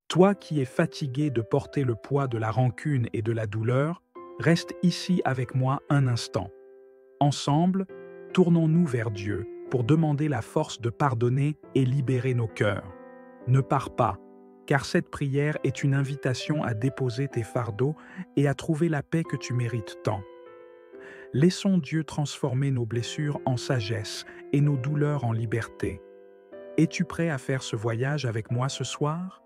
Toi qui es fatigué de porter le poids de la rancune et de la douleur, reste ici avec moi un instant. Ensemble, tournons-nous vers Dieu pour demander la force de pardonner et libérer nos cœurs. Ne pars pas, car cette prière est une invitation à déposer tes fardeaux et à trouver la paix que tu mérites tant. Laissons Dieu transformer nos blessures en sagesse et nos douleurs en liberté. Es-tu prêt à faire ce voyage avec moi ce soir?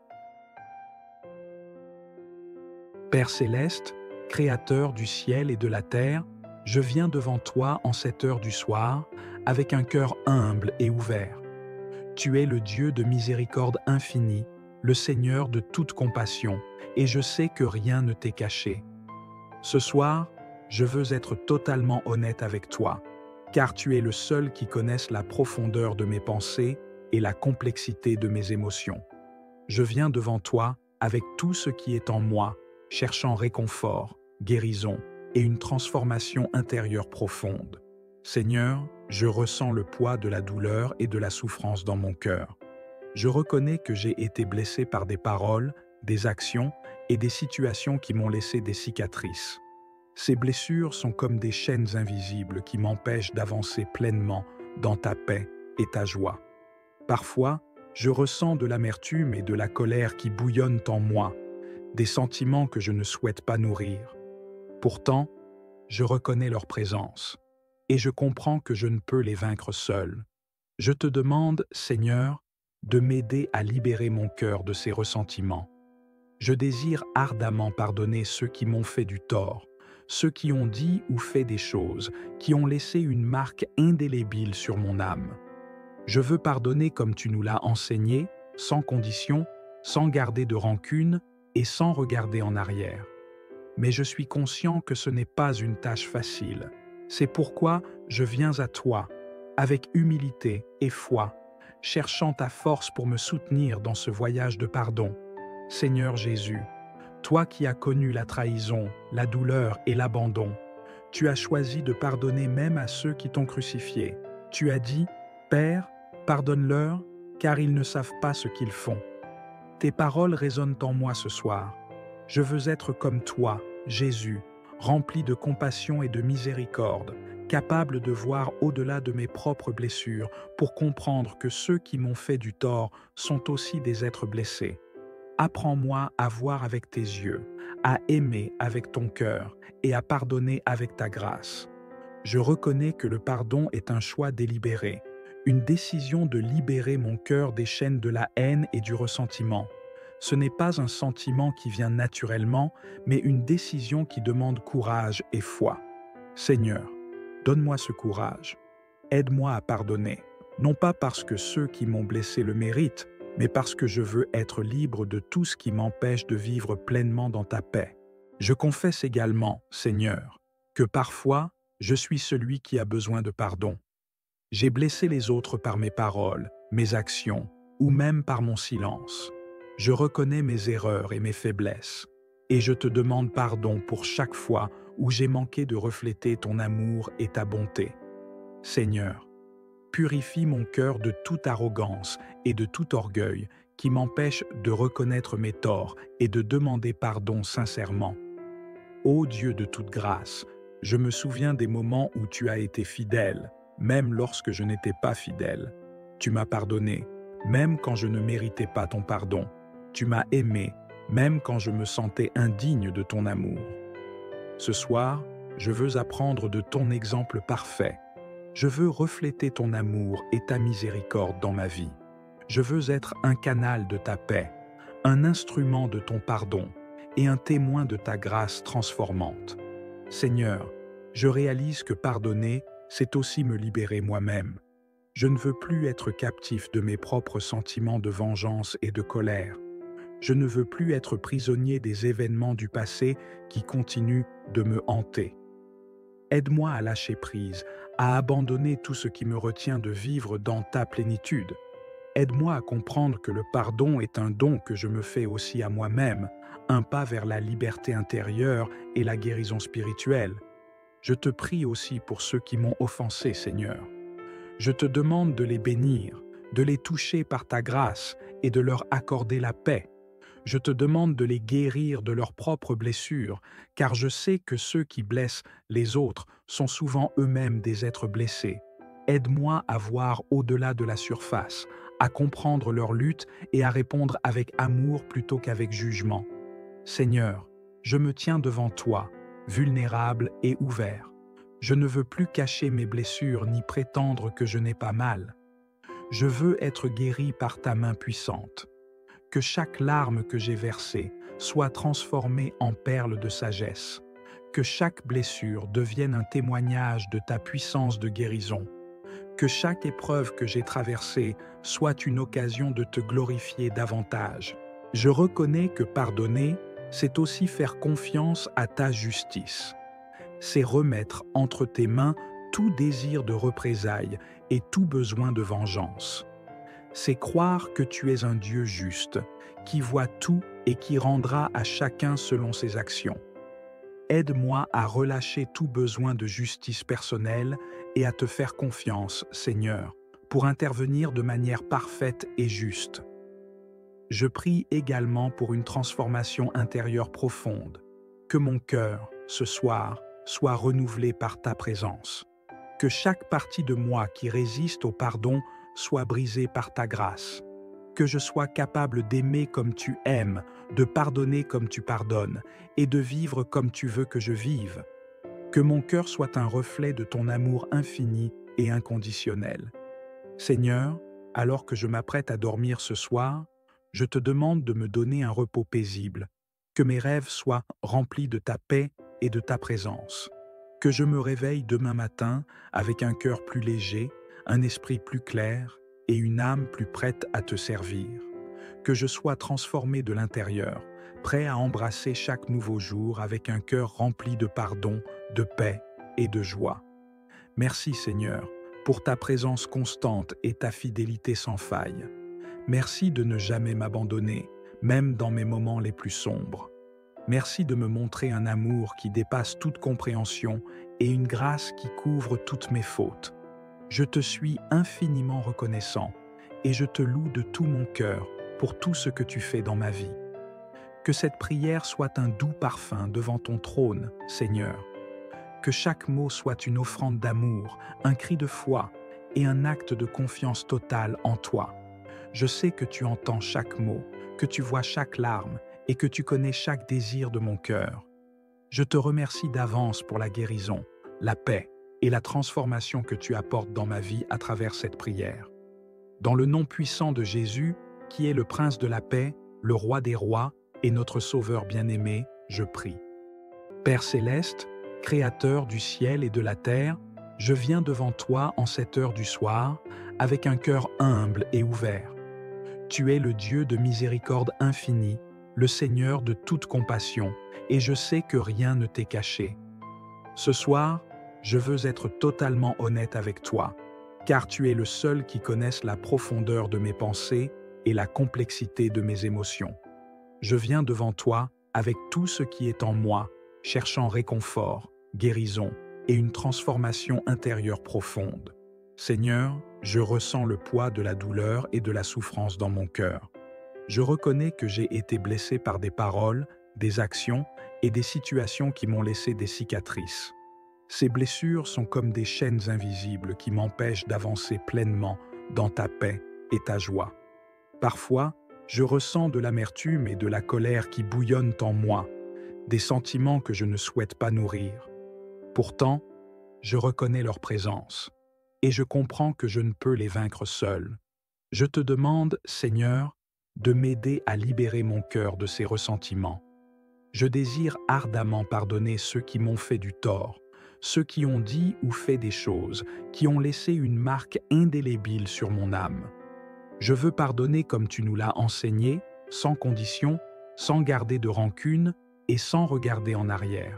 Père céleste, Créateur du ciel et de la terre, je viens devant toi en cette heure du soir avec un cœur humble et ouvert. Tu es le Dieu de miséricorde infinie, le Seigneur de toute compassion, et je sais que rien ne t'est caché. Ce soir, je veux être totalement honnête avec toi, car tu es le seul qui connaisse la profondeur de mes pensées et la complexité de mes émotions. Je viens devant toi avec tout ce qui est en moi, cherchant réconfort, guérison et une transformation intérieure profonde. Seigneur, je ressens le poids de la douleur et de la souffrance dans mon cœur. Je reconnais que j'ai été blessé par des paroles, des actions et des situations qui m'ont laissé des cicatrices. Ces blessures sont comme des chaînes invisibles qui m'empêchent d'avancer pleinement dans ta paix et ta joie. Parfois, je ressens de l'amertume et de la colère qui bouillonnent en moi, des sentiments que je ne souhaite pas nourrir. Pourtant, je reconnais leur présence et je comprends que je ne peux les vaincre seul. Je te demande, Seigneur, de m'aider à libérer mon cœur de ces ressentiments. Je désire ardemment pardonner ceux qui m'ont fait du tort, ceux qui ont dit ou fait des choses qui ont laissé une marque indélébile sur mon âme. Je veux pardonner comme tu nous l'as enseigné, sans condition, sans garder de rancune et sans regarder en arrière. Mais je suis conscient que ce n'est pas une tâche facile. C'est pourquoi je viens à toi, avec humilité et foi, cherchant ta force pour me soutenir dans ce voyage de pardon. Seigneur Jésus, toi qui as connu la trahison, la douleur et l'abandon, tu as choisi de pardonner même à ceux qui t'ont crucifié. Tu as dit, Père, pardonne-leur, car ils ne savent pas ce qu'ils font. Tes paroles résonnent en moi ce soir. Je veux être comme toi, Jésus, rempli de compassion et de miséricorde, capable de voir au-delà de mes propres blessures pour comprendre que ceux qui m'ont fait du tort sont aussi des êtres blessés. Apprends-moi à voir avec tes yeux, à aimer avec ton cœur et à pardonner avec ta grâce. Je reconnais que le pardon est un choix délibéré, une décision de libérer mon cœur des chaînes de la haine et du ressentiment. Ce n'est pas un sentiment qui vient naturellement, mais une décision qui demande courage et foi. Seigneur, donne-moi ce courage. Aide-moi à pardonner, non pas parce que ceux qui m'ont blessé le méritent, mais parce que je veux être libre de tout ce qui m'empêche de vivre pleinement dans ta paix. Je confesse également, Seigneur, que parfois, je suis celui qui a besoin de pardon. J'ai blessé les autres par mes paroles, mes actions, ou même par mon silence. Je reconnais mes erreurs et mes faiblesses, et je te demande pardon pour chaque fois où j'ai manqué de refléter ton amour et ta bonté. Seigneur, purifie mon cœur de toute arrogance et de tout orgueil qui m'empêche de reconnaître mes torts et de demander pardon sincèrement. Ô Dieu de toute grâce, je me souviens des moments où tu as été fidèle, même lorsque je n'étais pas fidèle. Tu m'as pardonné, même quand je ne méritais pas ton pardon. Tu m'as aimé, même quand je me sentais indigne de ton amour. Ce soir, je veux apprendre de ton exemple parfait. Je veux refléter ton amour et ta miséricorde dans ma vie. Je veux être un canal de ta paix, un instrument de ton pardon et un témoin de ta grâce transformante. Seigneur, je réalise que pardonner, c'est aussi me libérer moi-même. Je ne veux plus être captif de mes propres sentiments de vengeance et de colère. Je ne veux plus être prisonnier des événements du passé qui continuent de me hanter. Aide-moi à lâcher prise, à abandonner tout ce qui me retient de vivre dans ta plénitude. Aide-moi à comprendre que le pardon est un don que je me fais aussi à moi-même, un pas vers la liberté intérieure et la guérison spirituelle. Je te prie aussi pour ceux qui m'ont offensé, Seigneur. Je te demande de les bénir, de les toucher par ta grâce et de leur accorder la paix. Je te demande de les guérir de leurs propres blessures, car je sais que ceux qui blessent les autres sont souvent eux-mêmes des êtres blessés. Aide-moi à voir au-delà de la surface, à comprendre leur lutte et à répondre avec amour plutôt qu'avec jugement. Seigneur, je me tiens devant toi, vulnérable et ouvert. Je ne veux plus cacher mes blessures ni prétendre que je n'ai pas mal. Je veux être guéri par ta main puissante. Que chaque larme que j'ai versée soit transformée en perles de sagesse. Que chaque blessure devienne un témoignage de ta puissance de guérison. Que chaque épreuve que j'ai traversée soit une occasion de te glorifier davantage. Je reconnais que pardonner, c'est aussi faire confiance à ta justice. C'est remettre entre tes mains tout désir de représailles et tout besoin de vengeance. C'est croire que tu es un Dieu juste, qui voit tout et qui rendra à chacun selon ses actions. Aide-moi à relâcher tout besoin de justice personnelle et à te faire confiance, Seigneur, pour intervenir de manière parfaite et juste. Je prie également pour une transformation intérieure profonde, que mon cœur, ce soir, soit renouvelé par ta présence. Que chaque partie de moi qui résiste au pardon soit brisée par ta grâce. Que je sois capable d'aimer comme tu aimes, de pardonner comme tu pardonnes, et de vivre comme tu veux que je vive. Que mon cœur soit un reflet de ton amour infini et inconditionnel. Seigneur, alors que je m'apprête à dormir ce soir, je te demande de me donner un repos paisible, que mes rêves soient remplis de ta paix et de ta présence, que je me réveille demain matin avec un cœur plus léger, un esprit plus clair et une âme plus prête à te servir, que je sois transformé de l'intérieur, prêt à embrasser chaque nouveau jour avec un cœur rempli de pardon, de paix et de joie. Merci Seigneur, pour ta présence constante et ta fidélité sans faille. Merci de ne jamais m'abandonner, même dans mes moments les plus sombres. Merci de me montrer un amour qui dépasse toute compréhension et une grâce qui couvre toutes mes fautes. Je te suis infiniment reconnaissant et je te loue de tout mon cœur pour tout ce que tu fais dans ma vie. Que cette prière soit un doux parfum devant ton trône, Seigneur. Que chaque mot soit une offrande d'amour, un cri de foi et un acte de confiance totale en toi. Je sais que tu entends chaque mot, que tu vois chaque larme et que tu connais chaque désir de mon cœur. Je te remercie d'avance pour la guérison, la paix et la transformation que tu apportes dans ma vie à travers cette prière. Dans le nom puissant de Jésus, qui est le Prince de la paix, le Roi des rois et notre Sauveur bien-aimé, je prie. Père céleste, Créateur du ciel et de la terre, je viens devant toi en cette heure du soir avec un cœur humble et ouvert. Tu es le Dieu de miséricorde infinie, le Seigneur de toute compassion, et je sais que rien ne t'est caché. Ce soir, je veux être totalement honnête avec toi, car tu es le seul qui connaisse la profondeur de mes pensées et la complexité de mes émotions. Je viens devant toi avec tout ce qui est en moi, cherchant réconfort, guérison et une transformation intérieure profonde. Seigneur, je ressens le poids de la douleur et de la souffrance dans mon cœur. Je reconnais que j'ai été blessé par des paroles, des actions et des situations qui m'ont laissé des cicatrices. Ces blessures sont comme des chaînes invisibles qui m'empêchent d'avancer pleinement dans ta paix et ta joie. Parfois, je ressens de l'amertume et de la colère qui bouillonnent en moi, des sentiments que je ne souhaite pas nourrir. Pourtant, je reconnais leur présence et je comprends que je ne peux les vaincre seul. Je te demande, Seigneur, de m'aider à libérer mon cœur de ces ressentiments. Je désire ardemment pardonner ceux qui m'ont fait du tort, ceux qui ont dit ou fait des choses qui ont laissé une marque indélébile sur mon âme. Je veux pardonner comme tu nous l'as enseigné, sans condition, sans garder de rancune et sans regarder en arrière.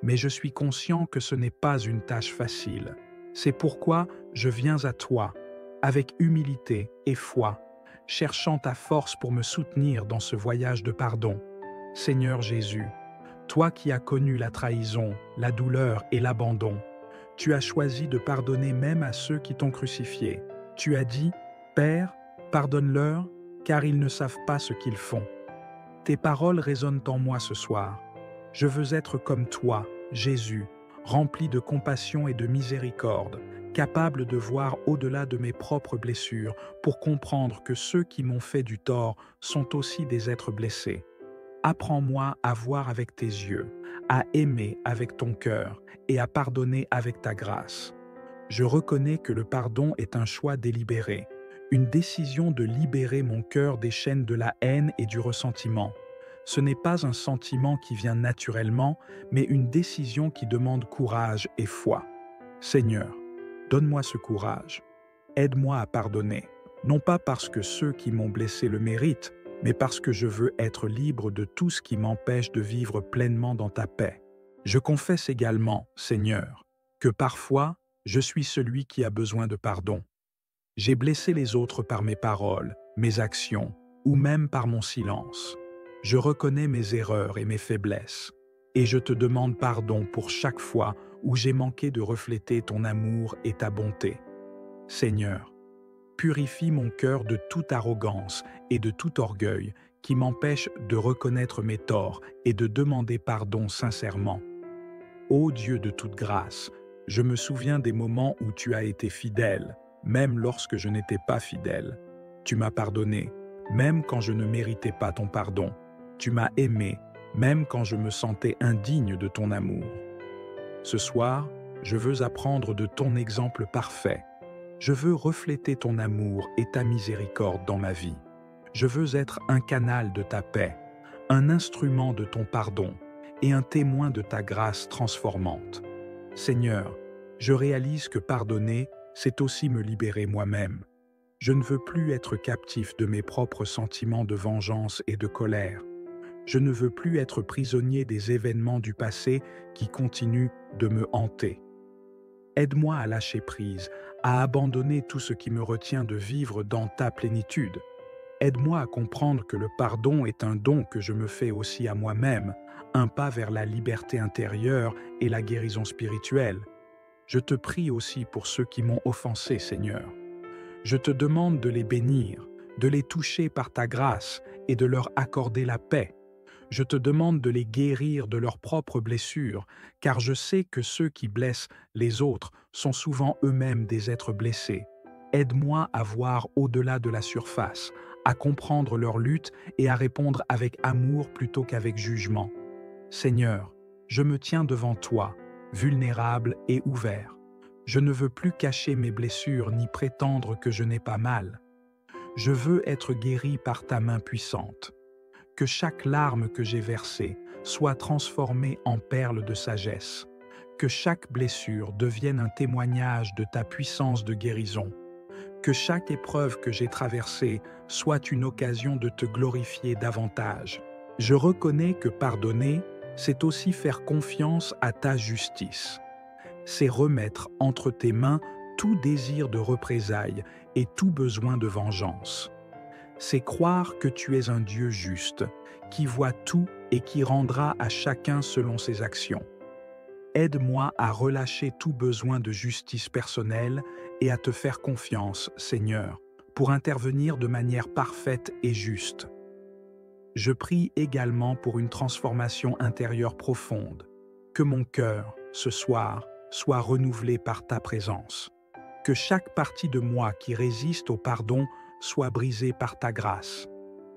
Mais je suis conscient que ce n'est pas une tâche facile. C'est pourquoi je viens à toi, avec humilité et foi, cherchant ta force pour me soutenir dans ce voyage de pardon. Seigneur Jésus, toi qui as connu la trahison, la douleur et l'abandon, tu as choisi de pardonner même à ceux qui t'ont crucifié. Tu as dit, Père, pardonne-leur, car ils ne savent pas ce qu'ils font. Tes paroles résonnent en moi ce soir. Je veux être comme toi, Jésus, rempli de compassion et de miséricorde, capable de voir au-delà de mes propres blessures pour comprendre que ceux qui m'ont fait du tort sont aussi des êtres blessés. Apprends-moi à voir avec tes yeux, à aimer avec ton cœur et à pardonner avec ta grâce. Je reconnais que le pardon est un choix délibéré, une décision de libérer mon cœur des chaînes de la haine et du ressentiment. Ce n'est pas un sentiment qui vient naturellement, mais une décision qui demande courage et foi. Seigneur, donne-moi ce courage. Aide-moi à pardonner, non pas parce que ceux qui m'ont blessé le méritent, mais parce que je veux être libre de tout ce qui m'empêche de vivre pleinement dans ta paix. Je confesse également, Seigneur, que parfois, je suis celui qui a besoin de pardon. J'ai blessé les autres par mes paroles, mes actions, ou même par mon silence. Je reconnais mes erreurs et mes faiblesses, et je te demande pardon pour chaque fois où j'ai manqué de refléter ton amour et ta bonté. Seigneur, purifie mon cœur de toute arrogance et de tout orgueil qui m'empêche de reconnaître mes torts et de demander pardon sincèrement. Ô Dieu de toute grâce, je me souviens des moments où tu as été fidèle, même lorsque je n'étais pas fidèle. Tu m'as pardonné, même quand je ne méritais pas ton pardon. Tu m'as aimé, même quand je me sentais indigne de ton amour. Ce soir, je veux apprendre de ton exemple parfait. Je veux refléter ton amour et ta miséricorde dans ma vie. Je veux être un canal de ta paix, un instrument de ton pardon et un témoin de ta grâce transformante. Seigneur, je réalise que pardonner, c'est aussi me libérer moi-même. Je ne veux plus être captif de mes propres sentiments de vengeance et de colère. Je ne veux plus être prisonnier des événements du passé qui continuent de me hanter. Aide-moi à lâcher prise, à abandonner tout ce qui me retient de vivre dans ta plénitude. Aide-moi à comprendre que le pardon est un don que je me fais aussi à moi-même, un pas vers la liberté intérieure et la guérison spirituelle. Je te prie aussi pour ceux qui m'ont offensé, Seigneur. Je te demande de les bénir, de les toucher par ta grâce et de leur accorder la paix. Je te demande de les guérir de leurs propres blessures, car je sais que ceux qui blessent les autres sont souvent eux-mêmes des êtres blessés. Aide-moi à voir au-delà de la surface, à comprendre leur lutte et à répondre avec amour plutôt qu'avec jugement. Seigneur, je me tiens devant toi, vulnérable et ouvert. Je ne veux plus cacher mes blessures ni prétendre que je n'ai pas mal. Je veux être guéri par ta main puissante. Que chaque larme que j'ai versée soit transformée en perle de sagesse. Que chaque blessure devienne un témoignage de ta puissance de guérison. Que chaque épreuve que j'ai traversée soit une occasion de te glorifier davantage. Je reconnais que pardonner, c'est aussi faire confiance à ta justice. C'est remettre entre tes mains tout désir de représailles et tout besoin de vengeance. C'est croire que tu es un Dieu juste, qui voit tout et qui rendra à chacun selon ses actions. Aide-moi à relâcher tout besoin de justice personnelle et à te faire confiance, Seigneur, pour intervenir de manière parfaite et juste. Je prie également pour une transformation intérieure profonde, que mon cœur, ce soir, soit renouvelé par ta présence. Que chaque partie de moi qui résiste au pardon soit brisée par ta grâce.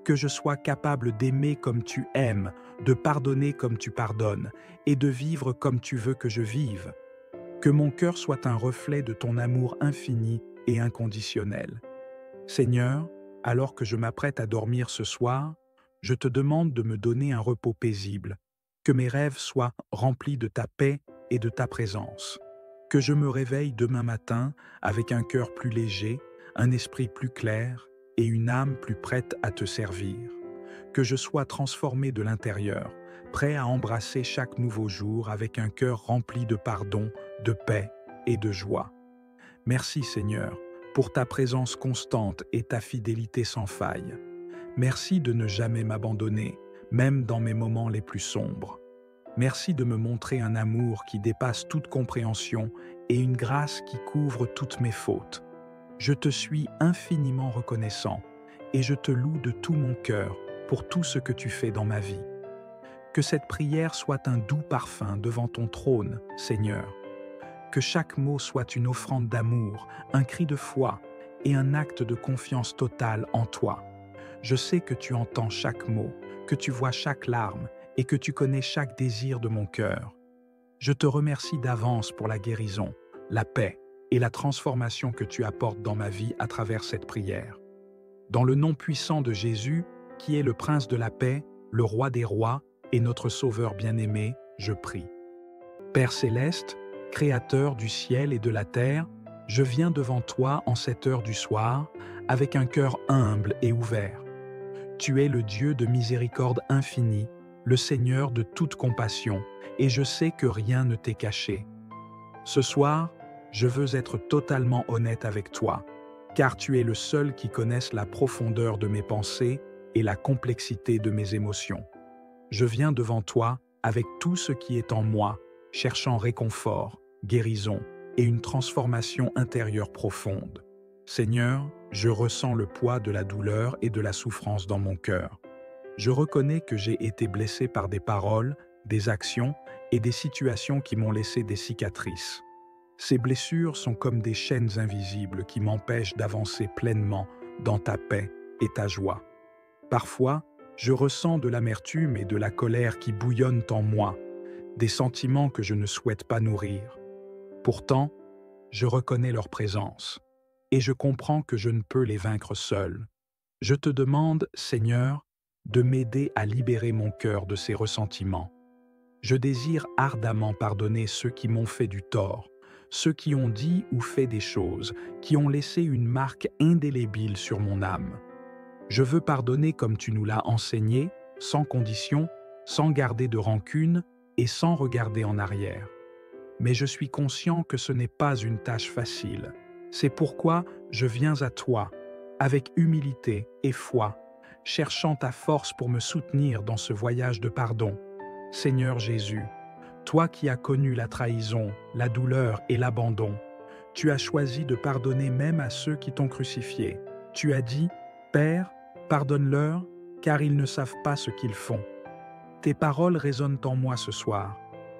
Que je sois capable d'aimer comme tu aimes, de pardonner comme tu pardonnes, et de vivre comme tu veux que je vive. Que mon cœur soit un reflet de ton amour infini et inconditionnel. Seigneur, alors que je m'apprête à dormir ce soir, je te demande de me donner un repos paisible, que mes rêves soient remplis de ta paix et de ta présence. Que je me réveille demain matin avec un cœur plus léger, un esprit plus clair et une âme plus prête à te servir. Que je sois transformé de l'intérieur, prêt à embrasser chaque nouveau jour avec un cœur rempli de pardon, de paix et de joie. Merci Seigneur pour ta présence constante et ta fidélité sans faille. Merci de ne jamais m'abandonner, même dans mes moments les plus sombres. Merci de me montrer un amour qui dépasse toute compréhension et une grâce qui couvre toutes mes fautes. Je te suis infiniment reconnaissant et je te loue de tout mon cœur pour tout ce que tu fais dans ma vie. Que cette prière soit un doux parfum devant ton trône, Seigneur. Que chaque mot soit une offrande d'amour, un cri de foi et un acte de confiance totale en toi. Je sais que tu entends chaque mot, que tu vois chaque larme et que tu connais chaque désir de mon cœur. Je te remercie d'avance pour la guérison, la paix et la transformation que tu apportes dans ma vie à travers cette prière. Dans le nom puissant de Jésus, qui est le Prince de la paix, le Roi des rois et notre Sauveur bien-aimé, je prie. Père céleste, Créateur du ciel et de la terre, je viens devant toi en cette heure du soir avec un cœur humble et ouvert. Tu es le Dieu de miséricorde infinie, le Seigneur de toute compassion, et je sais que rien ne t'est caché. Ce soir, je veux être totalement honnête avec toi, car tu es le seul qui connaisse la profondeur de mes pensées et la complexité de mes émotions. Je viens devant toi avec tout ce qui est en moi, cherchant réconfort, guérison et une transformation intérieure profonde. Seigneur, je ressens le poids de la douleur et de la souffrance dans mon cœur. Je reconnais que j'ai été blessé par des paroles, des actions et des situations qui m'ont laissé des cicatrices. Ces blessures sont comme des chaînes invisibles qui m'empêchent d'avancer pleinement dans ta paix et ta joie. Parfois, je ressens de l'amertume et de la colère qui bouillonnent en moi, des sentiments que je ne souhaite pas nourrir. Pourtant, je reconnais leur présence et je comprends que je ne peux les vaincre seul. Je te demande, Seigneur, de m'aider à libérer mon cœur de ces ressentiments. Je désire ardemment pardonner ceux qui m'ont fait du tort, ceux qui ont dit ou fait des choses, qui ont laissé une marque indélébile sur mon âme. Je veux pardonner comme tu nous l'as enseigné, sans condition, sans garder de rancune et sans regarder en arrière. Mais je suis conscient que ce n'est pas une tâche facile. C'est pourquoi je viens à toi, avec humilité et foi, cherchant ta force pour me soutenir dans ce voyage de pardon. Seigneur Jésus, toi qui as connu la trahison, la douleur et l'abandon, tu as choisi de pardonner même à ceux qui t'ont crucifié. Tu as dit, Père, pardonne-leur, car ils ne savent pas ce qu'ils font. Tes paroles résonnent en moi ce soir.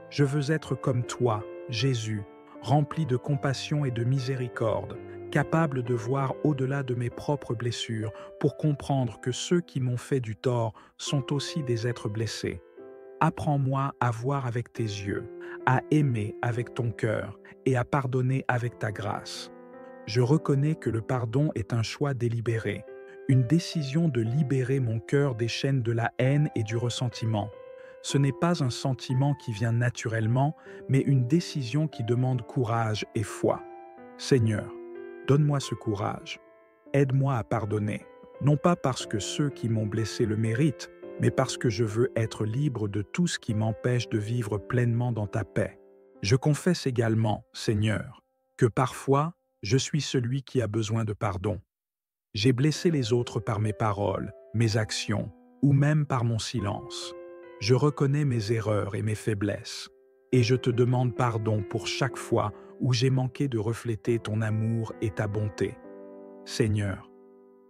Je veux être comme toi, Jésus, rempli de compassion et de miséricorde, capable de voir au-delà de mes propres blessures pour comprendre que ceux qui m'ont fait du tort sont aussi des êtres blessés. Apprends-moi à voir avec tes yeux, à aimer avec ton cœur et à pardonner avec ta grâce. Je reconnais que le pardon est un choix délibéré, une décision de libérer mon cœur des chaînes de la haine et du ressentiment. Ce n'est pas un sentiment qui vient naturellement, mais une décision qui demande courage et foi. Seigneur, donne-moi ce courage. Aide-moi à pardonner, non pas parce que ceux qui m'ont blessé le méritent, mais parce que je veux être libre de tout ce qui m'empêche de vivre pleinement dans ta paix. Je confesse également, Seigneur, que parfois, je suis celui qui a besoin de pardon. J'ai blessé les autres par mes paroles, mes actions, ou même par mon silence. Je reconnais mes erreurs et mes faiblesses, et je te demande pardon pour chaque fois où j'ai manqué de refléter ton amour et ta bonté. Seigneur,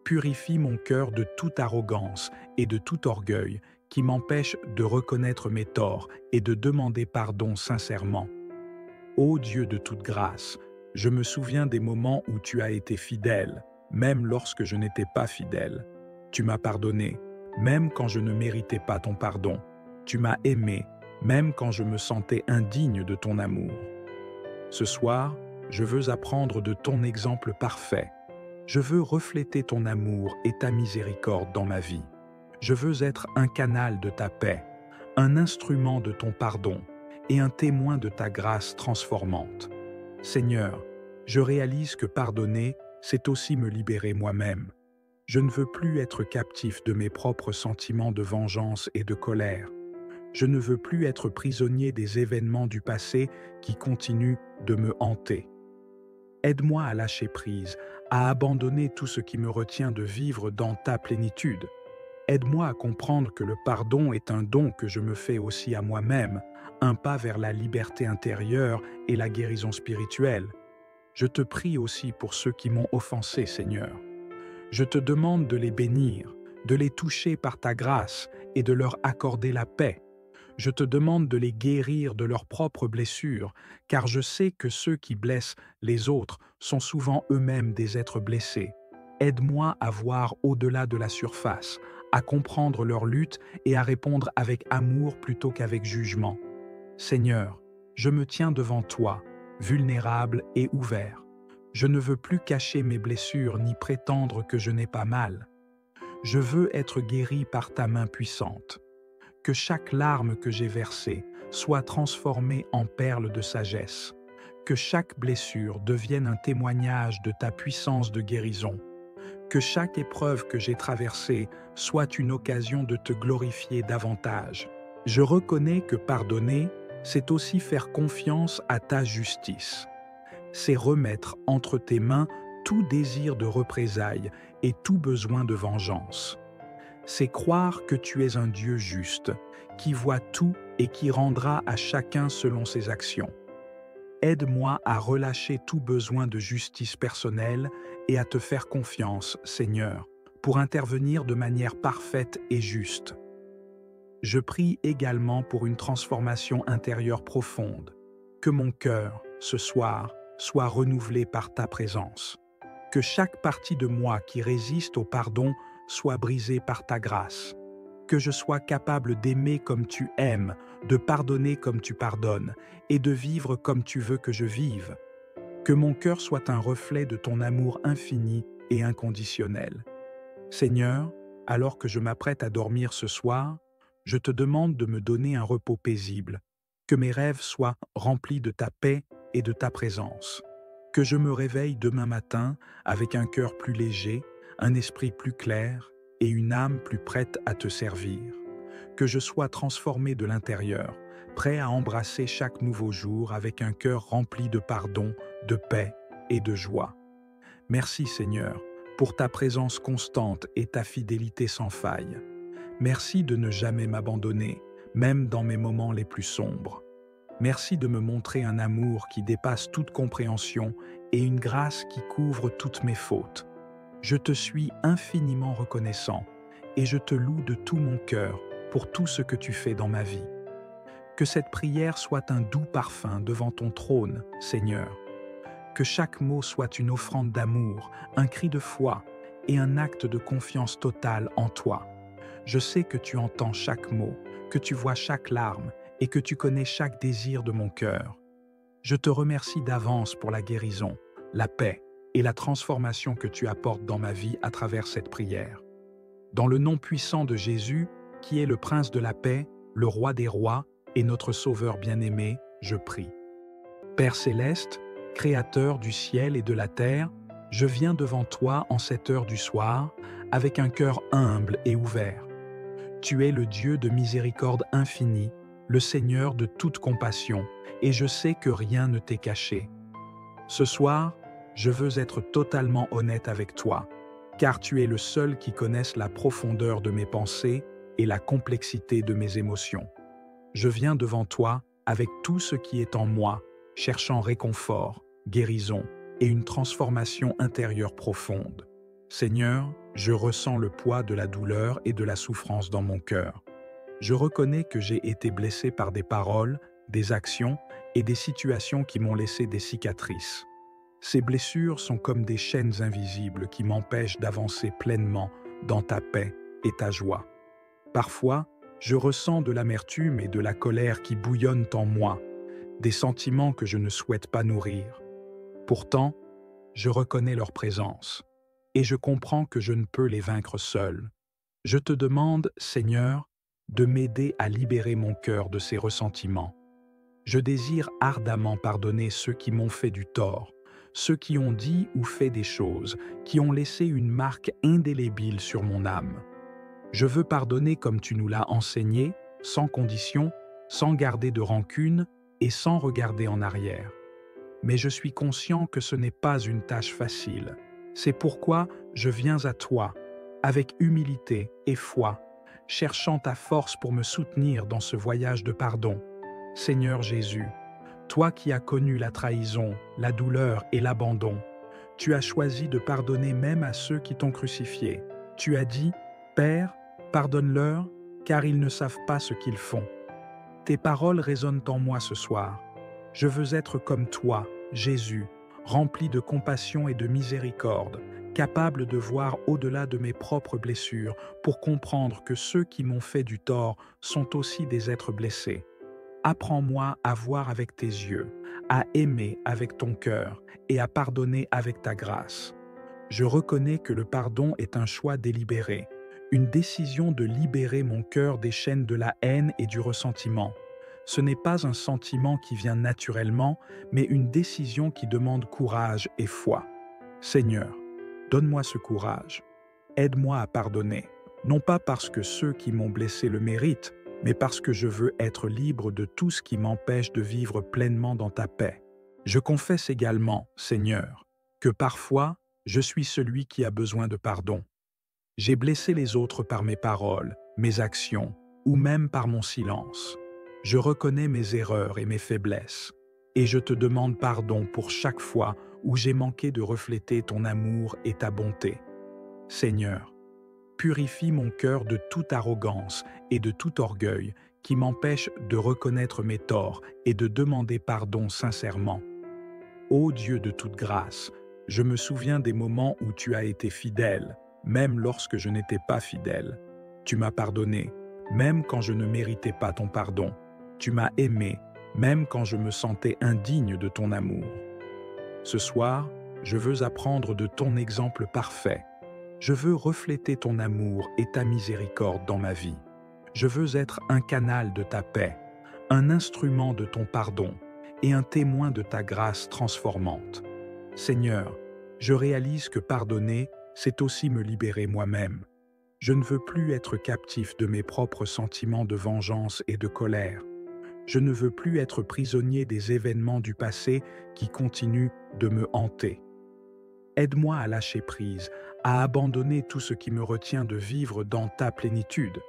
purifie mon cœur de toute arrogance et de tout orgueil qui m'empêche de reconnaître mes torts et de demander pardon sincèrement. Ô Dieu de toute grâce, je me souviens des moments où tu as été fidèle, même lorsque je n'étais pas fidèle. Tu m'as pardonné, même quand je ne méritais pas ton pardon. Tu m'as aimé, même quand je me sentais indigne de ton amour. Ce soir, je veux apprendre de ton exemple parfait. Je veux refléter ton amour et ta miséricorde dans ma vie. Je veux être un canal de ta paix, un instrument de ton pardon et un témoin de ta grâce transformante. Seigneur, je réalise que pardonner, c'est aussi me libérer moi-même. Je ne veux plus être captif de mes propres sentiments de vengeance et de colère. Je ne veux plus être prisonnier des événements du passé qui continuent de me hanter. Aide-moi à lâcher prise, à abandonner tout ce qui me retient de vivre dans ta plénitude. Aide-moi à comprendre que le pardon est un don que je me fais aussi à moi-même, un pas vers la liberté intérieure et la guérison spirituelle. Je te prie aussi pour ceux qui m'ont offensé, Seigneur. Je te demande de les bénir, de les toucher par ta grâce et de leur accorder la paix. Je te demande de les guérir de leurs propres blessures, car je sais que ceux qui blessent les autres sont souvent eux-mêmes des êtres blessés. Aide-moi à voir au-delà de la surface, à comprendre leur lutte et à répondre avec amour plutôt qu'avec jugement. Seigneur, je me tiens devant toi, vulnérable et ouvert. Je ne veux plus cacher mes blessures ni prétendre que je n'ai pas mal. Je veux être guéri par ta main puissante. Que chaque larme que j'ai versée soit transformée en perles de sagesse. Que chaque blessure devienne un témoignage de ta puissance de guérison. Que chaque épreuve que j'ai traversée soit une occasion de te glorifier davantage. Je reconnais que pardonner, c'est aussi faire confiance à ta justice. C'est remettre entre tes mains tout désir de représailles et tout besoin de vengeance. C'est croire que tu es un Dieu juste, qui voit tout et qui rendra à chacun selon ses actions. Aide-moi à relâcher tout besoin de justice personnelle et à te faire confiance, Seigneur, pour intervenir de manière parfaite et juste. Je prie également pour une transformation intérieure profonde, que mon cœur, ce soir, soit renouvelé par ta présence. Que chaque partie de moi qui résiste au pardon soit brisée par ta grâce. Que je sois capable d'aimer comme tu aimes, de pardonner comme tu pardonnes, et de vivre comme tu veux que je vive. Que mon cœur soit un reflet de ton amour infini et inconditionnel. Seigneur, alors que je m'apprête à dormir ce soir, je te demande de me donner un repos paisible, que mes rêves soient remplis de ta paix et de ta présence. Que je me réveille demain matin avec un cœur plus léger, un esprit plus clair et une âme plus prête à te servir. Que je sois transformé de l'intérieur, prêt à embrasser chaque nouveau jour avec un cœur rempli de pardon, de paix et de joie. Merci Seigneur pour ta présence constante et ta fidélité sans faille. Merci de ne jamais m'abandonner, même dans mes moments les plus sombres. Merci de me montrer un amour qui dépasse toute compréhension et une grâce qui couvre toutes mes fautes. Je te suis infiniment reconnaissant et je te loue de tout mon cœur pour tout ce que tu fais dans ma vie. Que cette prière soit un doux parfum devant ton trône, Seigneur. Que chaque mot soit une offrande d'amour, un cri de foi et un acte de confiance totale en toi. Je sais que tu entends chaque mot, que tu vois chaque larme et que tu connais chaque désir de mon cœur. Je te remercie d'avance pour la guérison, la paix et la transformation que tu apportes dans ma vie à travers cette prière. Dans le nom puissant de Jésus, qui est le Prince de la paix, le Roi des rois et notre Sauveur bien-aimé, je prie. Père céleste, Créateur du ciel et de la terre, je viens devant toi en cette heure du soir avec un cœur humble et ouvert. Tu es le Dieu de miséricorde infinie, le Seigneur de toute compassion, et je sais que rien ne t'est caché. Ce soir, je veux être totalement honnête avec toi, car tu es le seul qui connaisse la profondeur de mes pensées et la complexité de mes émotions. Je viens devant toi avec tout ce qui est en moi, cherchant réconfort, guérison et une transformation intérieure profonde. Seigneur, je ressens le poids de la douleur et de la souffrance dans mon cœur. Je reconnais que j'ai été blessé par des paroles, des actions et des situations qui m'ont laissé des cicatrices. Ces blessures sont comme des chaînes invisibles qui m'empêchent d'avancer pleinement dans ta paix et ta joie. Parfois, je ressens de l'amertume et de la colère qui bouillonnent en moi, des sentiments que je ne souhaite pas nourrir. Pourtant, je reconnais leur présence et je comprends que je ne peux les vaincre seul. Je te demande, Seigneur, de m'aider à libérer mon cœur de ces ressentiments. Je désire ardemment pardonner ceux qui m'ont fait du tort, ceux qui ont dit ou fait des choses, qui ont laissé une marque indélébile sur mon âme. Je veux pardonner comme tu nous l'as enseigné, sans condition, sans garder de rancune et sans regarder en arrière. Mais je suis conscient que ce n'est pas une tâche facile. C'est pourquoi je viens à toi, avec humilité et foi, cherchant ta force pour me soutenir dans ce voyage de pardon. Seigneur Jésus, toi qui as connu la trahison, la douleur et l'abandon, tu as choisi de pardonner même à ceux qui t'ont crucifié. Tu as dit, Père, pardonne-leur, car ils ne savent pas ce qu'ils font. Tes paroles résonnent en moi ce soir. Je veux être comme toi, Jésus, rempli de compassion et de miséricorde, capable de voir au-delà de mes propres blessures pour comprendre que ceux qui m'ont fait du tort sont aussi des êtres blessés. Apprends-moi à voir avec tes yeux, à aimer avec ton cœur et à pardonner avec ta grâce. Je reconnais que le pardon est un choix délibéré, une décision de libérer mon cœur des chaînes de la haine et du ressentiment. Ce n'est pas un sentiment qui vient naturellement, mais une décision qui demande courage et foi. Seigneur, donne-moi ce courage. Aide-moi à pardonner, non pas parce que ceux qui m'ont blessé le méritent, mais parce que je veux être libre de tout ce qui m'empêche de vivre pleinement dans ta paix. Je confesse également, Seigneur, que parfois, je suis celui qui a besoin de pardon. J'ai blessé les autres par mes paroles, mes actions, ou même par mon silence. Je reconnais mes erreurs et mes faiblesses, et je te demande pardon pour chaque fois où j'ai manqué de refléter ton amour et ta bonté. Seigneur, purifie mon cœur de toute arrogance et de tout orgueil qui m'empêche de reconnaître mes torts et de demander pardon sincèrement. Ô Dieu de toute grâce, je me souviens des moments où tu as été fidèle, même lorsque je n'étais pas fidèle. Tu m'as pardonné, même quand je ne méritais pas ton pardon. Tu m'as aimé, même quand je me sentais indigne de ton amour. Ce soir, je veux apprendre de ton exemple parfait. Je veux refléter ton amour et ta miséricorde dans ma vie. Je veux être un canal de ta paix, un instrument de ton pardon et un témoin de ta grâce transformante. Seigneur, je réalise que pardonner, c'est aussi me libérer moi-même. Je ne veux plus être captif de mes propres sentiments de vengeance et de colère. Je ne veux plus être prisonnier des événements du passé qui continuent de me hanter. Aide-moi à lâcher prise, à abandonner tout ce qui me retient de vivre dans ta plénitude.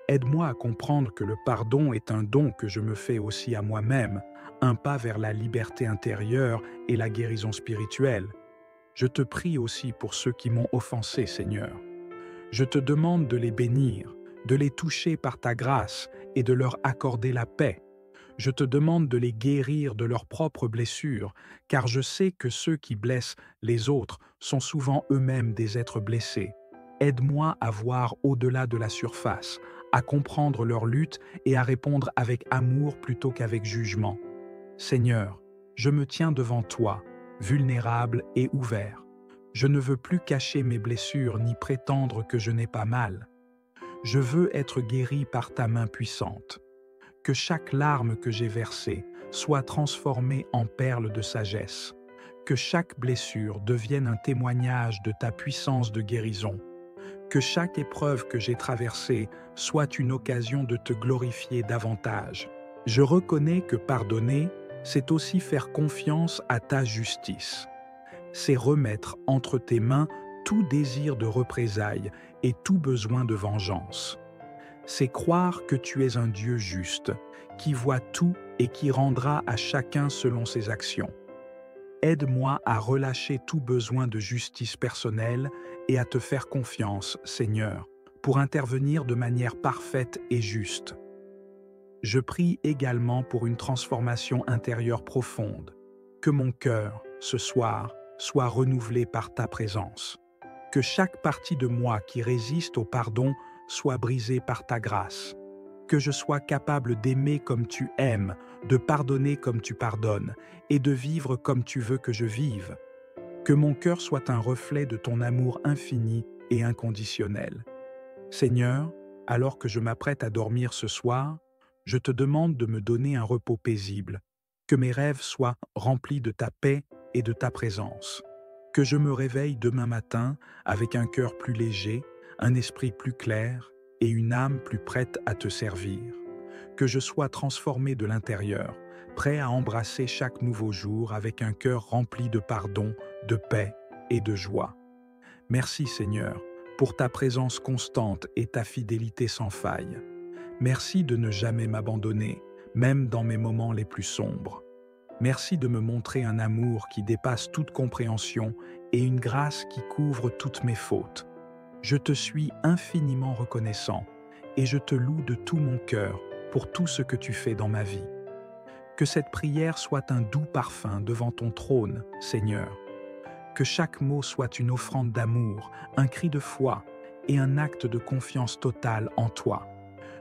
Aide-moi à comprendre que le pardon est un don que je me fais aussi à moi-même, un pas vers la liberté intérieure et la guérison spirituelle. Je te prie aussi pour ceux qui m'ont offensé, Seigneur. Je te demande de les bénir, de les toucher par ta grâce et de leur accorder la paix. Je te demande de les guérir de leurs propres blessures, car je sais que ceux qui blessent les autres sont souvent eux-mêmes des êtres blessés. Aide-moi à voir au-delà de la surface, à comprendre leur lutte et à répondre avec amour plutôt qu'avec jugement. Seigneur, je me tiens devant toi, vulnérable et ouvert. Je ne veux plus cacher mes blessures ni prétendre que je n'ai pas mal. Je veux être guéri par ta main puissante. Que chaque larme que j'ai versée soit transformée en perles de sagesse. Que chaque blessure devienne un témoignage de ta puissance de guérison. Que chaque épreuve que j'ai traversée soit une occasion de te glorifier davantage. Je reconnais que pardonner, c'est aussi faire confiance à ta justice. C'est remettre entre tes mains tout désir de représailles et tout besoin de vengeance. C'est croire que tu es un Dieu juste, qui voit tout et qui rendra à chacun selon ses actions. Aide-moi à relâcher tout besoin de justice personnelle et à te faire confiance, Seigneur, pour intervenir de manière parfaite et juste. Je prie également pour une transformation intérieure profonde, que mon cœur, ce soir, soit renouvelé par ta présence. Que chaque partie de moi qui résiste au pardon soit brisée par ta grâce. Que je sois capable d'aimer comme tu aimes, de pardonner comme tu pardonnes, et de vivre comme tu veux que je vive. Que mon cœur soit un reflet de ton amour infini et inconditionnel. Seigneur, alors que je m'apprête à dormir ce soir, je te demande de me donner un repos paisible, que mes rêves soient remplis de ta paix et de ta présence. Que je me réveille demain matin avec un cœur plus léger, un esprit plus clair et une âme plus prête à te servir. Que je sois transformé de l'intérieur, prêt à embrasser chaque nouveau jour avec un cœur rempli de pardon, de paix et de joie. Merci Seigneur, pour ta présence constante et ta fidélité sans faille. Merci de ne jamais m'abandonner, même dans mes moments les plus sombres. Merci de me montrer un amour qui dépasse toute compréhension et une grâce qui couvre toutes mes fautes. Je te suis infiniment reconnaissant et je te loue de tout mon cœur pour tout ce que tu fais dans ma vie. Que cette prière soit un doux parfum devant ton trône, Seigneur. Que chaque mot soit une offrande d'amour, un cri de foi et un acte de confiance totale en toi.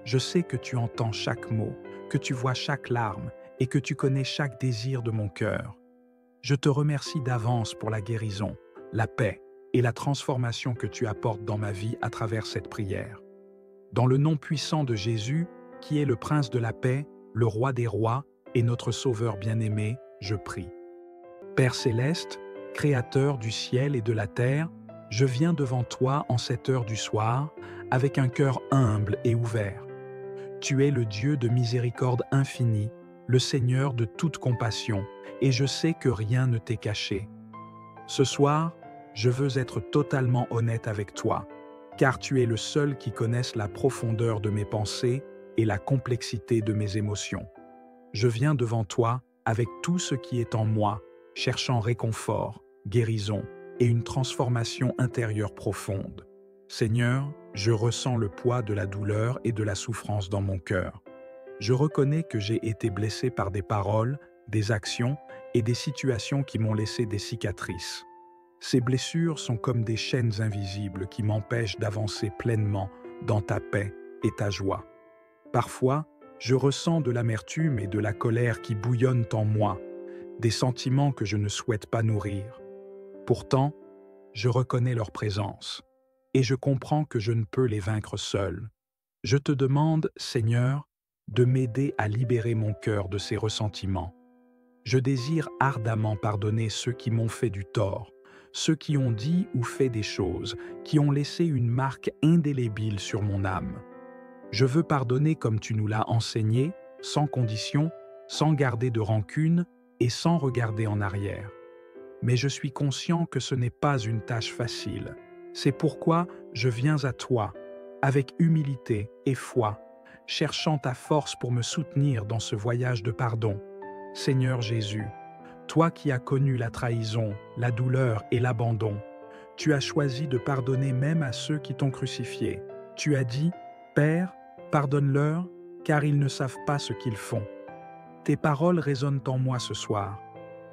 Je sais que tu entends chaque mot, que tu vois chaque larme et que tu connais chaque désir de mon cœur. Je te remercie d'avance pour la guérison, la paix et la transformation que tu apportes dans ma vie à travers cette prière. Dans le nom puissant de Jésus, qui est le Prince de la paix, le Roi des rois et notre Sauveur bien-aimé, je prie. Père céleste, Créateur du ciel et de la terre, je viens devant toi en cette heure du soir avec un cœur humble et ouvert. Tu es le Dieu de miséricorde infinie, le Seigneur de toute compassion, et je sais que rien ne t'est caché. Ce soir, je veux être totalement honnête avec toi, car tu es le seul qui connaisse la profondeur de mes pensées et la complexité de mes émotions. Je viens devant toi avec tout ce qui est en moi, cherchant réconfort, guérison et une transformation intérieure profonde. Seigneur, je ressens le poids de la douleur et de la souffrance dans mon cœur. Je reconnais que j'ai été blessé par des paroles, des actions et des situations qui m'ont laissé des cicatrices. Ces blessures sont comme des chaînes invisibles qui m'empêchent d'avancer pleinement dans ta paix et ta joie. Parfois, je ressens de l'amertume et de la colère qui bouillonnent en moi, des sentiments que je ne souhaite pas nourrir. Pourtant, je reconnais leur présence et je comprends que je ne peux les vaincre seul. Je te demande, Seigneur, de m'aider à libérer mon cœur de ces ressentiments. Je désire ardemment pardonner ceux qui m'ont fait du tort, ceux qui ont dit ou fait des choses qui ont laissé une marque indélébile sur mon âme. Je veux pardonner comme tu nous l'as enseigné, sans condition, sans garder de rancune et sans regarder en arrière. Mais je suis conscient que ce n'est pas une tâche facile. C'est pourquoi je viens à toi, avec humilité et foi, cherchant ta force pour me soutenir dans ce voyage de pardon. Seigneur Jésus, toi qui as connu la trahison, la douleur et l'abandon, tu as choisi de pardonner même à ceux qui t'ont crucifié. Tu as dit, « Père, pardonne-leur, car ils ne savent pas ce qu'ils font. » Tes paroles résonnent en moi ce soir.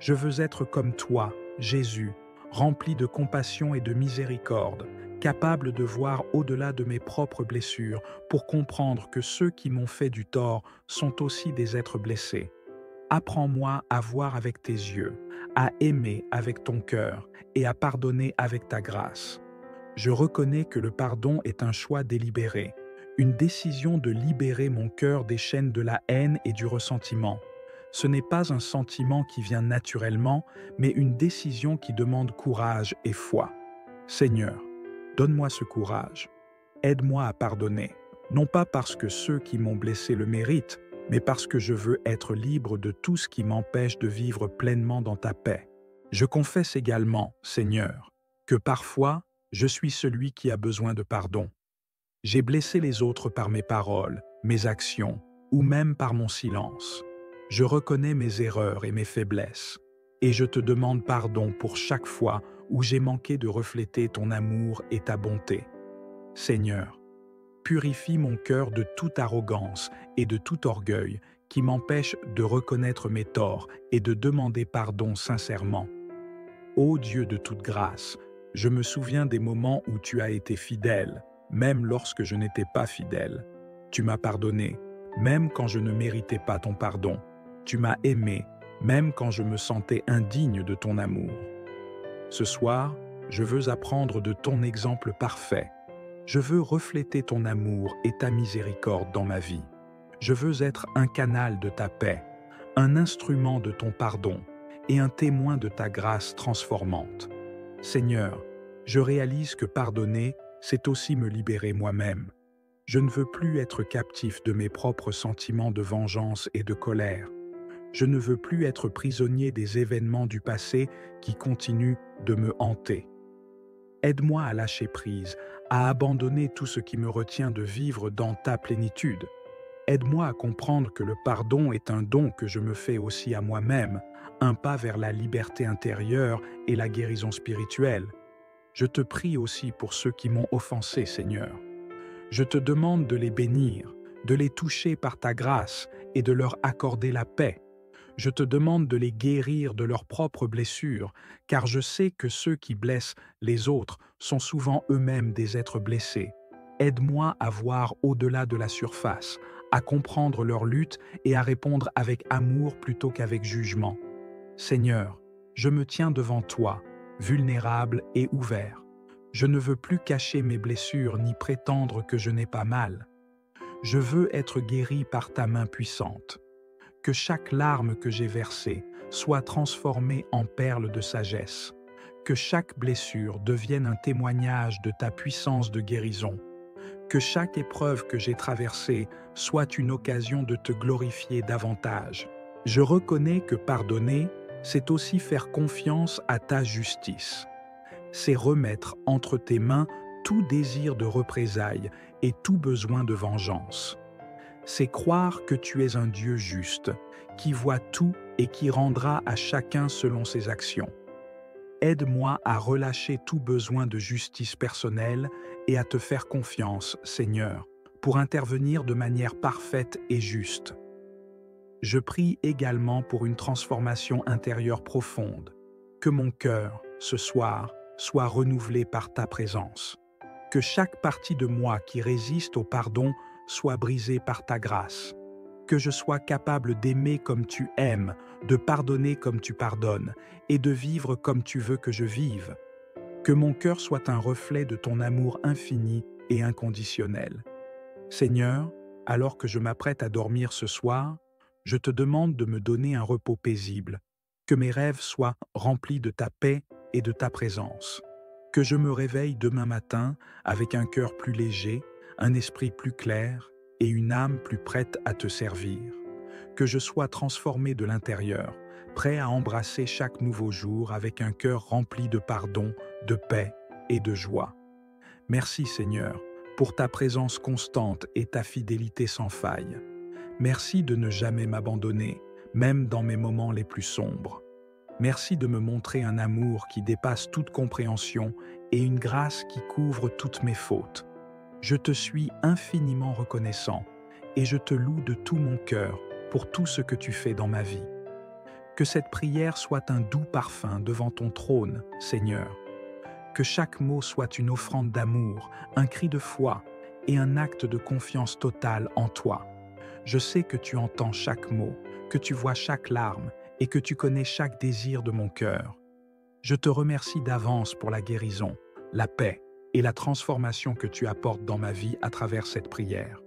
Je veux être comme toi, Jésus, rempli de compassion et de miséricorde, capable de voir au-delà de mes propres blessures pour comprendre que ceux qui m'ont fait du tort sont aussi des êtres blessés. Apprends-moi à voir avec tes yeux, à aimer avec ton cœur et à pardonner avec ta grâce. Je reconnais que le pardon est un choix délibéré, une décision de libérer mon cœur des chaînes de la haine et du ressentiment. Ce n'est pas un sentiment qui vient naturellement, mais une décision qui demande courage et foi. Seigneur, donne-moi ce courage. Aide-moi à pardonner, non pas parce que ceux qui m'ont blessé le méritent, mais parce que je veux être libre de tout ce qui m'empêche de vivre pleinement dans ta paix. Je confesse également, Seigneur, que parfois, je suis celui qui a besoin de pardon. J'ai blessé les autres par mes paroles, mes actions, ou même par mon silence. Je reconnais mes erreurs et mes faiblesses, et je te demande pardon pour chaque fois où j'ai manqué de refléter ton amour et ta bonté. Seigneur, purifie mon cœur de toute arrogance et de tout orgueil qui m'empêche de reconnaître mes torts et de demander pardon sincèrement. Ô Dieu de toute grâce, je me souviens des moments où tu as été fidèle, même lorsque je n'étais pas fidèle. Tu m'as pardonné, même quand je ne méritais pas ton pardon. Tu m'as aimé, même quand je me sentais indigne de ton amour. Ce soir, je veux apprendre de ton exemple parfait. Je veux refléter ton amour et ta miséricorde dans ma vie. Je veux être un canal de ta paix, un instrument de ton pardon et un témoin de ta grâce transformante. Seigneur, je réalise que pardonner, c'est aussi me libérer moi-même. Je ne veux plus être captif de mes propres sentiments de vengeance et de colère. Je ne veux plus être prisonnier des événements du passé qui continuent de me hanter. Aide-moi à lâcher prise, à abandonner tout ce qui me retient de vivre dans ta plénitude. Aide-moi à comprendre que le pardon est un don que je me fais aussi à moi-même, un pas vers la liberté intérieure et la guérison spirituelle. Je te prie aussi pour ceux qui m'ont offensé, Seigneur. Je te demande de les bénir, de les toucher par ta grâce et de leur accorder la paix. Je te demande de les guérir de leurs propres blessures, car je sais que ceux qui blessent les autres sont souvent eux-mêmes des êtres blessés. Aide-moi à voir au-delà de la surface, à comprendre leur lutte et à répondre avec amour plutôt qu'avec jugement. Seigneur, je me tiens devant toi, vulnérable et ouvert. Je ne veux plus cacher mes blessures ni prétendre que je n'ai pas mal. Je veux être guéri par ta main puissante. Que chaque larme que j'ai versée soit transformée en perles de sagesse. Que chaque blessure devienne un témoignage de ta puissance de guérison. Que chaque épreuve que j'ai traversée soit une occasion de te glorifier davantage. Je reconnais que pardonner, c'est aussi faire confiance à ta justice. C'est remettre entre tes mains tout désir de représailles et tout besoin de vengeance. C'est croire que tu es un Dieu juste, qui voit tout et qui rendra à chacun selon ses actions. Aide-moi à relâcher tout besoin de justice personnelle et à te faire confiance, Seigneur, pour intervenir de manière parfaite et juste. Je prie également pour une transformation intérieure profonde, que mon cœur, ce soir, soit renouvelé par ta présence. Que chaque partie de moi qui résiste au pardon soit brisée par ta grâce. Que je sois capable d'aimer comme tu aimes, de pardonner comme tu pardonnes, et de vivre comme tu veux que je vive. Que mon cœur soit un reflet de ton amour infini et inconditionnel. Seigneur, alors que je m'apprête à dormir ce soir, je te demande de me donner un repos paisible, que mes rêves soient remplis de ta paix et de ta présence. Que je me réveille demain matin avec un cœur plus léger, un esprit plus clair et une âme plus prête à te servir. Que je sois transformé de l'intérieur, prêt à embrasser chaque nouveau jour avec un cœur rempli de pardon, de paix et de joie. Merci Seigneur, pour ta présence constante et ta fidélité sans faille. Merci de ne jamais m'abandonner, même dans mes moments les plus sombres. Merci de me montrer un amour qui dépasse toute compréhension et une grâce qui couvre toutes mes fautes. Je te suis infiniment reconnaissant et je te loue de tout mon cœur pour tout ce que tu fais dans ma vie. Que cette prière soit un doux parfum devant ton trône, Seigneur. Que chaque mot soit une offrande d'amour, un cri de foi et un acte de confiance totale en toi. Je sais que tu entends chaque mot, que tu vois chaque larme et que tu connais chaque désir de mon cœur. Je te remercie d'avance pour la guérison, la paix et la transformation que tu apportes dans ma vie à travers cette prière.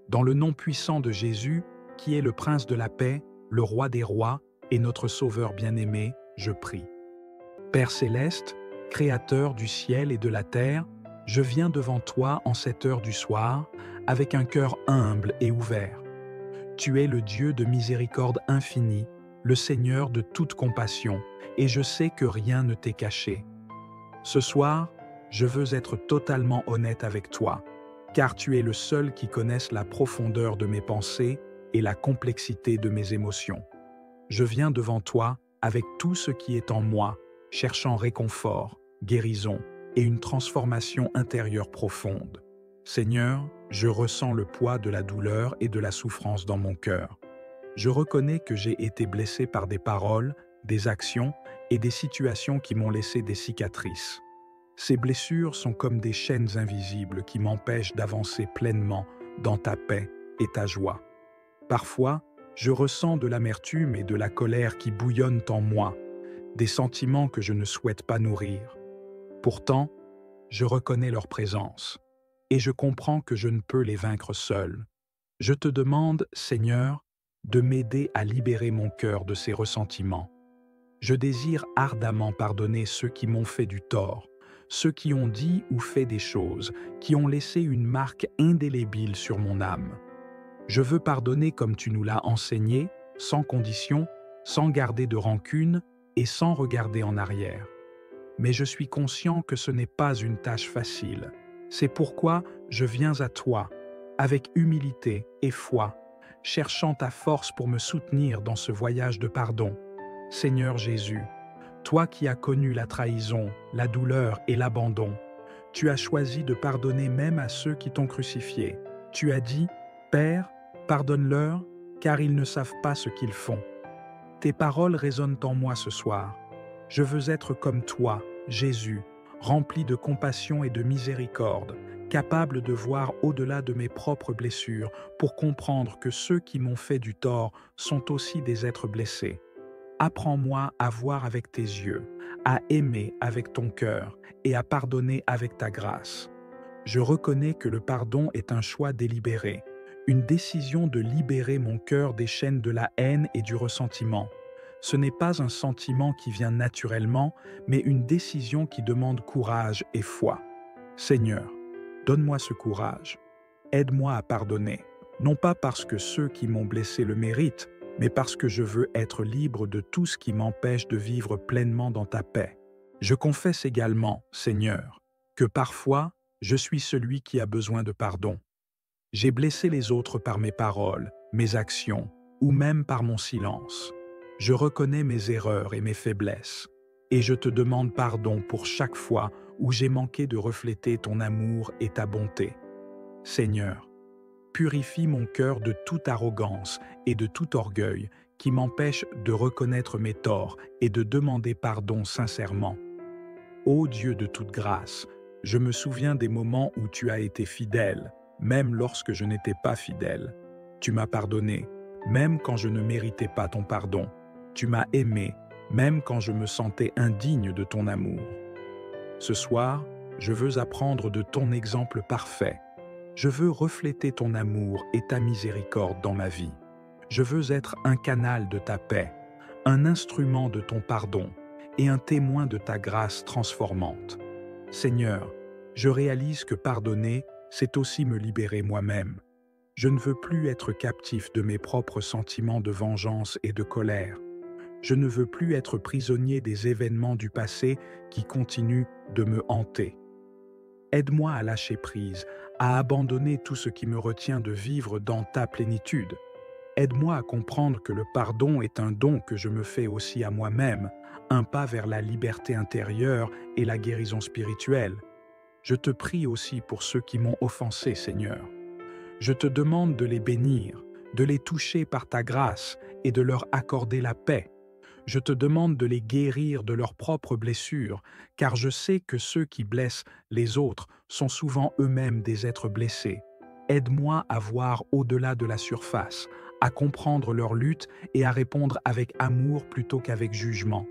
Dans le nom puissant de Jésus, qui est le Prince de la paix, le Roi des rois et notre Sauveur bien-aimé, je prie. Père céleste, Créateur du ciel et de la terre, je viens devant toi en cette heure du soir avec un cœur humble et ouvert. Tu es le Dieu de miséricorde infinie, le Seigneur de toute compassion, et je sais que rien ne t'est caché. Ce soir, je veux être totalement honnête avec toi, car tu es le seul qui connaisse la profondeur de mes pensées et la complexité de mes émotions. Je viens devant toi avec tout ce qui est en moi, cherchant réconfort, guérison et une transformation intérieure profonde. Seigneur, je ressens le poids de la douleur et de la souffrance dans mon cœur. Je reconnais que j'ai été blessé par des paroles, des actions et des situations qui m'ont laissé des cicatrices. Ces blessures sont comme des chaînes invisibles qui m'empêchent d'avancer pleinement dans ta paix et ta joie. Parfois, je ressens de l'amertume et de la colère qui bouillonnent en moi, des sentiments que je ne souhaite pas nourrir. Pourtant, je reconnais leur présence et je comprends que je ne peux les vaincre seul. Je te demande, Seigneur, de m'aider à libérer mon cœur de ces ressentiments. Je désire ardemment pardonner ceux qui m'ont fait du tort, ceux qui ont dit ou fait des choses, qui ont laissé une marque indélébile sur mon âme. Je veux pardonner comme tu nous l'as enseigné, sans condition, sans garder de rancune et sans regarder en arrière. Mais je suis conscient que ce n'est pas une tâche facile. C'est pourquoi je viens à toi, avec humilité et foi, cherchant ta force pour me soutenir dans ce voyage de pardon. Seigneur Jésus, Toi qui as connu la trahison, la douleur et l'abandon, tu as choisi de pardonner même à ceux qui t'ont crucifié. Tu as dit, Père, pardonne-leur, car ils ne savent pas ce qu'ils font. Tes paroles résonnent en moi ce soir. Je veux être comme toi, Jésus, rempli de compassion et de miséricorde, capable de voir au-delà de mes propres blessures pour comprendre que ceux qui m'ont fait du tort sont aussi des êtres blessés. Apprends-moi à voir avec tes yeux, à aimer avec ton cœur et à pardonner avec ta grâce. Je reconnais que le pardon est un choix délibéré, une décision de libérer mon cœur des chaînes de la haine et du ressentiment. Ce n'est pas un sentiment qui vient naturellement, mais une décision qui demande courage et foi. Seigneur, donne-moi ce courage. Aide-moi à pardonner, non pas parce que ceux qui m'ont blessé le méritent, mais parce que je veux être libre de tout ce qui m'empêche de vivre pleinement dans ta paix. Je confesse également, Seigneur, que parfois, je suis celui qui a besoin de pardon. J'ai blessé les autres par mes paroles, mes actions, ou même par mon silence. Je reconnais mes erreurs et mes faiblesses, et je te demande pardon pour chaque fois où j'ai manqué de refléter ton amour et ta bonté. Seigneur, purifie mon cœur de toute arrogance et de tout orgueil qui m'empêche de reconnaître mes torts et de demander pardon sincèrement. Ô Dieu de toute grâce, je me souviens des moments où tu as été fidèle, même lorsque je n'étais pas fidèle. Tu m'as pardonné, même quand je ne méritais pas ton pardon. Tu m'as aimé, même quand je me sentais indigne de ton amour. Ce soir, je veux apprendre de ton exemple parfait. Je veux refléter ton amour et ta miséricorde dans ma vie. Je veux être un canal de ta paix, un instrument de ton pardon et un témoin de ta grâce transformante. Seigneur, je réalise que pardonner, c'est aussi me libérer moi-même. Je ne veux plus être captif de mes propres sentiments de vengeance et de colère. Je ne veux plus être prisonnier des événements du passé qui continuent de me hanter. Aide-moi à lâcher prise, à abandonner tout ce qui me retient de vivre dans ta plénitude. Aide-moi à comprendre que le pardon est un don que je me fais aussi à moi-même, un pas vers la liberté intérieure et la guérison spirituelle. Je te prie aussi pour ceux qui m'ont offensé, Seigneur. Je te demande de les bénir, de les toucher par ta grâce et de leur accorder la paix. Je te demande de les guérir de leurs propres blessures, car je sais que ceux qui blessent les autres sont souvent eux-mêmes des êtres blessés. Aide-moi à voir au-delà de la surface, à comprendre leur lutte et à répondre avec amour plutôt qu'avec jugement.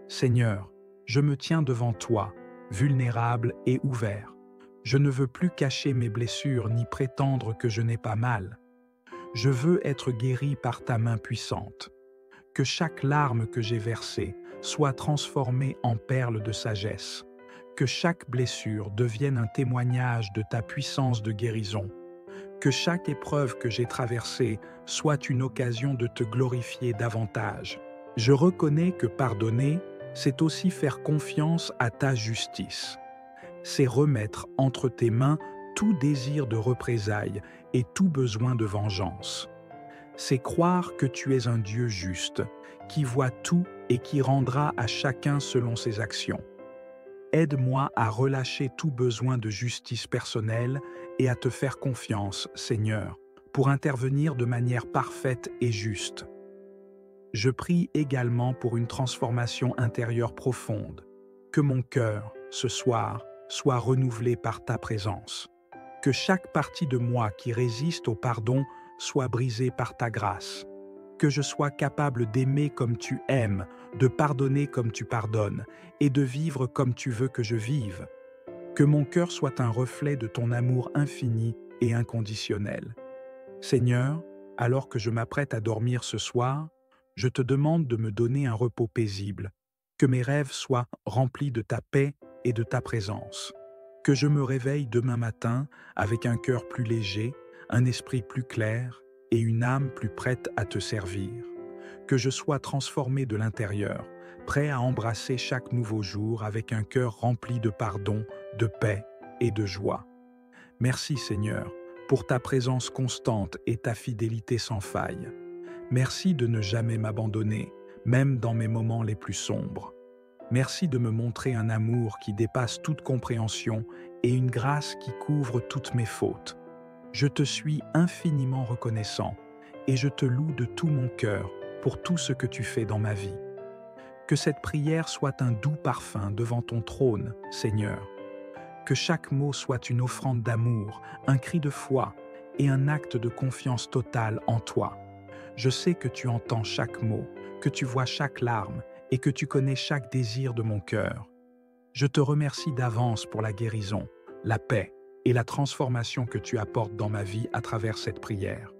Seigneur, je me tiens devant toi, vulnérable et ouvert. Je ne veux plus cacher mes blessures ni prétendre que je n'ai pas mal. Je veux être guéri par ta main puissante. Que chaque larme que j'ai versée soit transformée en perles de sagesse. Que chaque blessure devienne un témoignage de ta puissance de guérison. Que chaque épreuve que j'ai traversée soit une occasion de te glorifier davantage. Je reconnais que pardonner, c'est aussi faire confiance à ta justice. C'est remettre entre tes mains tout désir de représailles et tout besoin de vengeance. C'est croire que tu es un Dieu juste, qui voit tout et qui rendra à chacun selon ses actions. Aide-moi à relâcher tout besoin de justice personnelle et à te faire confiance, Seigneur, pour intervenir de manière parfaite et juste. Je prie également pour une transformation intérieure profonde, que mon cœur, ce soir, soit renouvelé par ta présence. Que chaque partie de moi qui résiste au pardon soit brisée par ta grâce. Que je sois capable d'aimer comme tu aimes, de pardonner comme tu pardonnes, et de vivre comme tu veux que je vive. Que mon cœur soit un reflet de ton amour infini et inconditionnel. Seigneur, alors que je m'apprête à dormir ce soir, je te demande de me donner un repos paisible, que mes rêves soient remplis de ta paix et de ta présence. Que je me réveille demain matin avec un cœur plus léger, un esprit plus clair et une âme plus prête à te servir. Que je sois transformé de l'intérieur, prêt à embrasser chaque nouveau jour avec un cœur rempli de pardon, de paix et de joie. Merci Seigneur pour ta présence constante et ta fidélité sans faille. Merci de ne jamais m'abandonner, même dans mes moments les plus sombres. Merci de me montrer un amour qui dépasse toute compréhension et une grâce qui couvre toutes mes fautes. Je te suis infiniment reconnaissant et je te loue de tout mon cœur pour tout ce que tu fais dans ma vie. Que cette prière soit un doux parfum devant ton trône, Seigneur. Que chaque mot soit une offrande d'amour, un cri de foi et un acte de confiance totale en toi. Je sais que tu entends chaque mot, que tu vois chaque larme et que tu connais chaque désir de mon cœur. Je te remercie d'avance pour la guérison, la paix et la transformation que tu apportes dans ma vie à travers cette prière.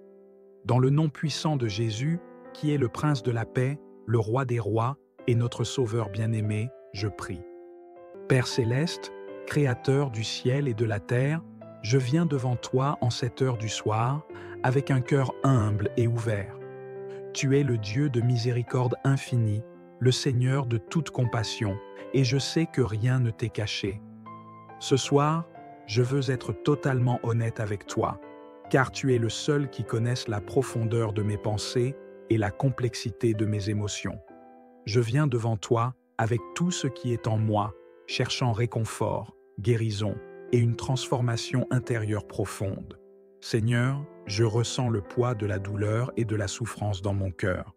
Dans le nom puissant de Jésus, qui est le Prince de la paix, le Roi des rois et notre Sauveur bien-aimé, je prie. Père céleste, Créateur du ciel et de la terre, je viens devant toi en cette heure du soir avec un cœur humble et ouvert. Tu es le Dieu de miséricorde infinie, le Seigneur de toute compassion, et je sais que rien ne t'est caché. Ce soir, je veux être totalement honnête avec toi, car tu es le seul qui connaisse la profondeur de mes pensées et la complexité de mes émotions. Je viens devant toi avec tout ce qui est en moi, cherchant réconfort, guérison et une transformation intérieure profonde. Seigneur, je ressens le poids de la douleur et de la souffrance dans mon cœur.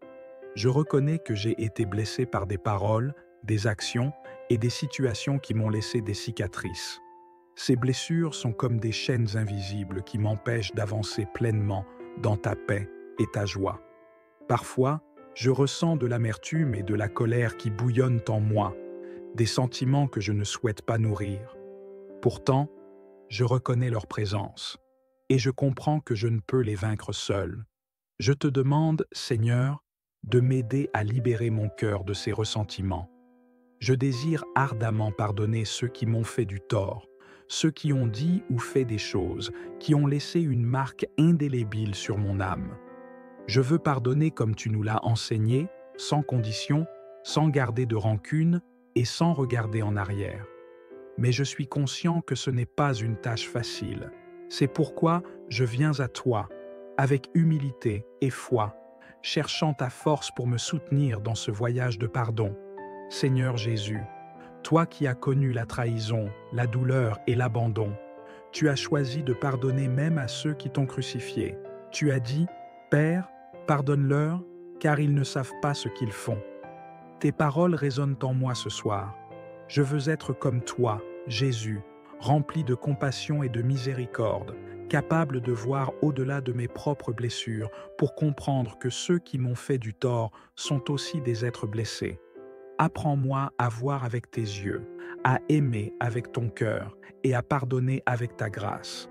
Je reconnais que j'ai été blessé par des paroles, des actions et des situations qui m'ont laissé des cicatrices. Ces blessures sont comme des chaînes invisibles qui m'empêchent d'avancer pleinement dans ta paix et ta joie. Parfois, je ressens de l'amertume et de la colère qui bouillonnent en moi, des sentiments que je ne souhaite pas nourrir. Pourtant, je reconnais leur présence et je comprends que je ne peux les vaincre seul. Je te demande, Seigneur, de m'aider à libérer mon cœur de ces ressentiments. Je désire ardemment pardonner ceux qui m'ont fait du tort, ceux qui ont dit ou fait des choses qui ont laissé une marque indélébile sur mon âme. Je veux pardonner comme tu nous l'as enseigné, sans condition, sans garder de rancune et sans regarder en arrière. Mais je suis conscient que ce n'est pas une tâche facile. C'est pourquoi je viens à toi, avec humilité et foi, cherchant ta force pour me soutenir dans ce voyage de pardon. Seigneur Jésus, toi qui as connu la trahison, la douleur et l'abandon, tu as choisi de pardonner même à ceux qui t'ont crucifié. Tu as dit, Père, pardonne-leur, car ils ne savent pas ce qu'ils font. Tes paroles résonnent en moi ce soir. Je veux être comme toi, Jésus, rempli de compassion et de miséricorde, capable de voir au-delà de mes propres blessures pour comprendre que ceux qui m'ont fait du tort sont aussi des êtres blessés. Apprends-moi à voir avec tes yeux, à aimer avec ton cœur et à pardonner avec ta grâce.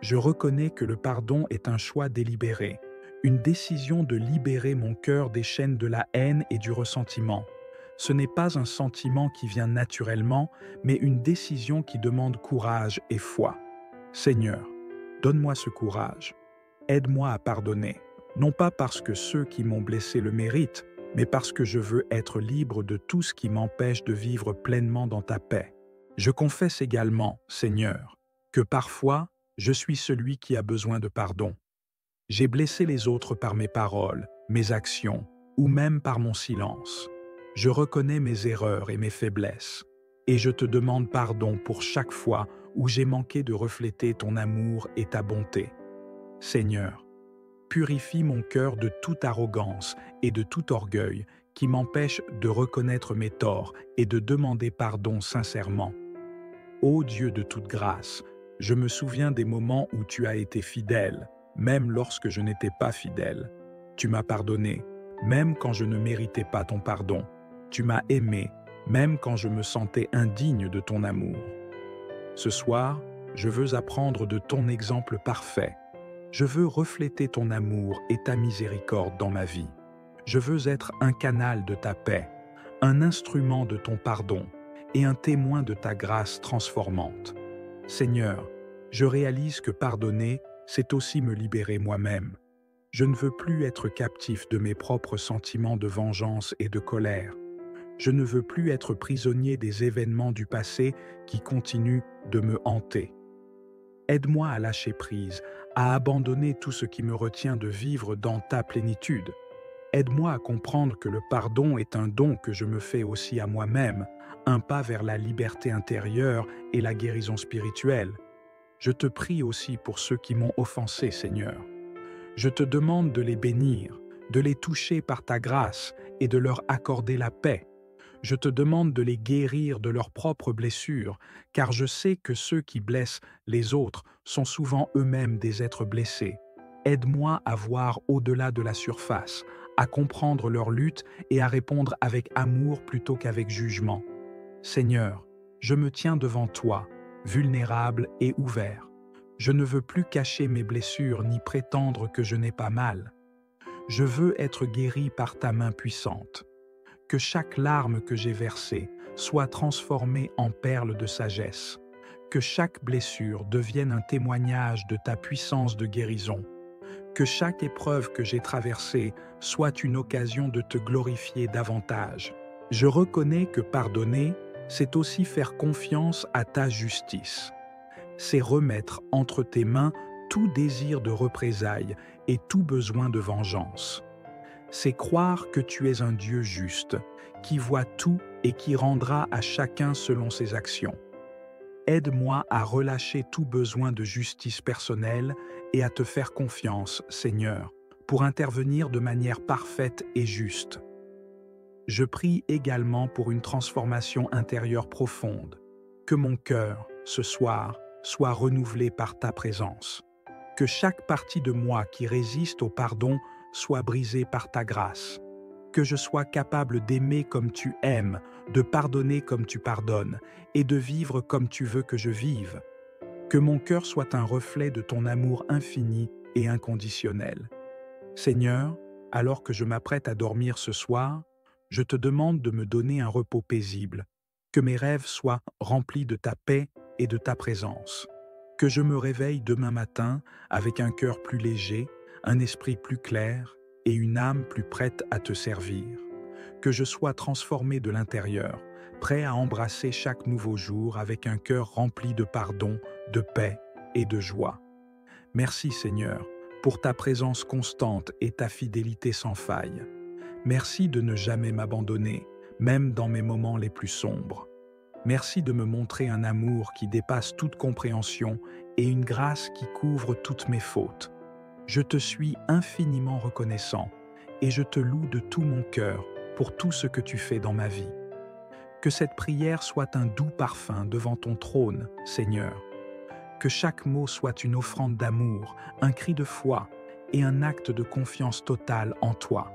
Je reconnais que le pardon est un choix délibéré, une décision de libérer mon cœur des chaînes de la haine et du ressentiment. Ce n'est pas un sentiment qui vient naturellement, mais une décision qui demande courage et foi. Seigneur, donne-moi ce courage. Aide-moi à pardonner, non pas parce que ceux qui m'ont blessé le méritent, mais parce que je veux être libre de tout ce qui m'empêche de vivre pleinement dans ta paix. Je confesse également, Seigneur, que parfois, je suis celui qui a besoin de pardon. J'ai blessé les autres par mes paroles, mes actions, ou même par mon silence. Je reconnais mes erreurs et mes faiblesses, et je te demande pardon pour chaque fois où j'ai manqué de refléter ton amour et ta bonté. Seigneur, purifie mon cœur de toute arrogance et de tout orgueil qui m'empêche de reconnaître mes torts et de demander pardon sincèrement. Ô Dieu de toute grâce, je me souviens des moments où tu as été fidèle, même lorsque je n'étais pas fidèle. Tu m'as pardonné, même quand je ne méritais pas ton pardon. Tu m'as aimé, même quand je me sentais indigne de ton amour. Ce soir, je veux apprendre de ton exemple parfait. Je veux refléter ton amour et ta miséricorde dans ma vie. Je veux être un canal de ta paix, un instrument de ton pardon et un témoin de ta grâce transformante. Seigneur, je réalise que pardonner, c'est aussi me libérer moi-même. Je ne veux plus être captif de mes propres sentiments de vengeance et de colère. Je ne veux plus être prisonnier des événements du passé qui continuent de me hanter. Aide-moi à lâcher prise, à abandonner tout ce qui me retient de vivre dans ta plénitude. Aide-moi à comprendre que le pardon est un don que je me fais aussi à moi-même, un pas vers la liberté intérieure et la guérison spirituelle. Je te prie aussi pour ceux qui m'ont offensé, Seigneur. Je te demande de les bénir, de les toucher par ta grâce et de leur accorder la paix. Je te demande de les guérir de leurs propres blessures, car je sais que ceux qui blessent les autres sont souvent eux-mêmes des êtres blessés. Aide-moi à voir au-delà de la surface, à comprendre leur lutte et à répondre avec amour plutôt qu'avec jugement. Seigneur, je me tiens devant toi, vulnérable et ouvert. Je ne veux plus cacher mes blessures ni prétendre que je n'ai pas mal. Je veux être guéri par ta main puissante. Que chaque larme que j'ai versée soit transformée en perles de sagesse. Que chaque blessure devienne un témoignage de ta puissance de guérison. Que chaque épreuve que j'ai traversée soit une occasion de te glorifier davantage. Je reconnais que pardonner, c'est aussi faire confiance à ta justice. C'est remettre entre tes mains tout désir de représailles et tout besoin de vengeance. C'est croire que tu es un Dieu juste, qui voit tout et qui rendra à chacun selon ses actions. Aide-moi à relâcher tout besoin de justice personnelle et à te faire confiance, Seigneur, pour intervenir de manière parfaite et juste. Je prie également pour une transformation intérieure profonde, que mon cœur, ce soir, soit renouvelé par ta présence. Que chaque partie de moi qui résiste au pardon soit brisée par ta grâce. Que je sois capable d'aimer comme tu aimes, de pardonner comme tu pardonnes, et de vivre comme tu veux que je vive. Que mon cœur soit un reflet de ton amour infini et inconditionnel. Seigneur, alors que je m'apprête à dormir ce soir, je te demande de me donner un repos paisible, que mes rêves soient remplis de ta paix et de ta présence, que je me réveille demain matin avec un cœur plus léger, un esprit plus clair et une âme plus prête à te servir, que je sois transformé de l'intérieur, prêt à embrasser chaque nouveau jour avec un cœur rempli de pardon, de paix et de joie. Merci Seigneur, pour ta présence constante et ta fidélité sans faille. Merci de ne jamais m'abandonner, même dans mes moments les plus sombres. Merci de me montrer un amour qui dépasse toute compréhension et une grâce qui couvre toutes mes fautes. Je te suis infiniment reconnaissant et je te loue de tout mon cœur pour tout ce que tu fais dans ma vie. Que cette prière soit un doux parfum devant ton trône, Seigneur. Que chaque mot soit une offrande d'amour, un cri de foi et un acte de confiance totale en toi.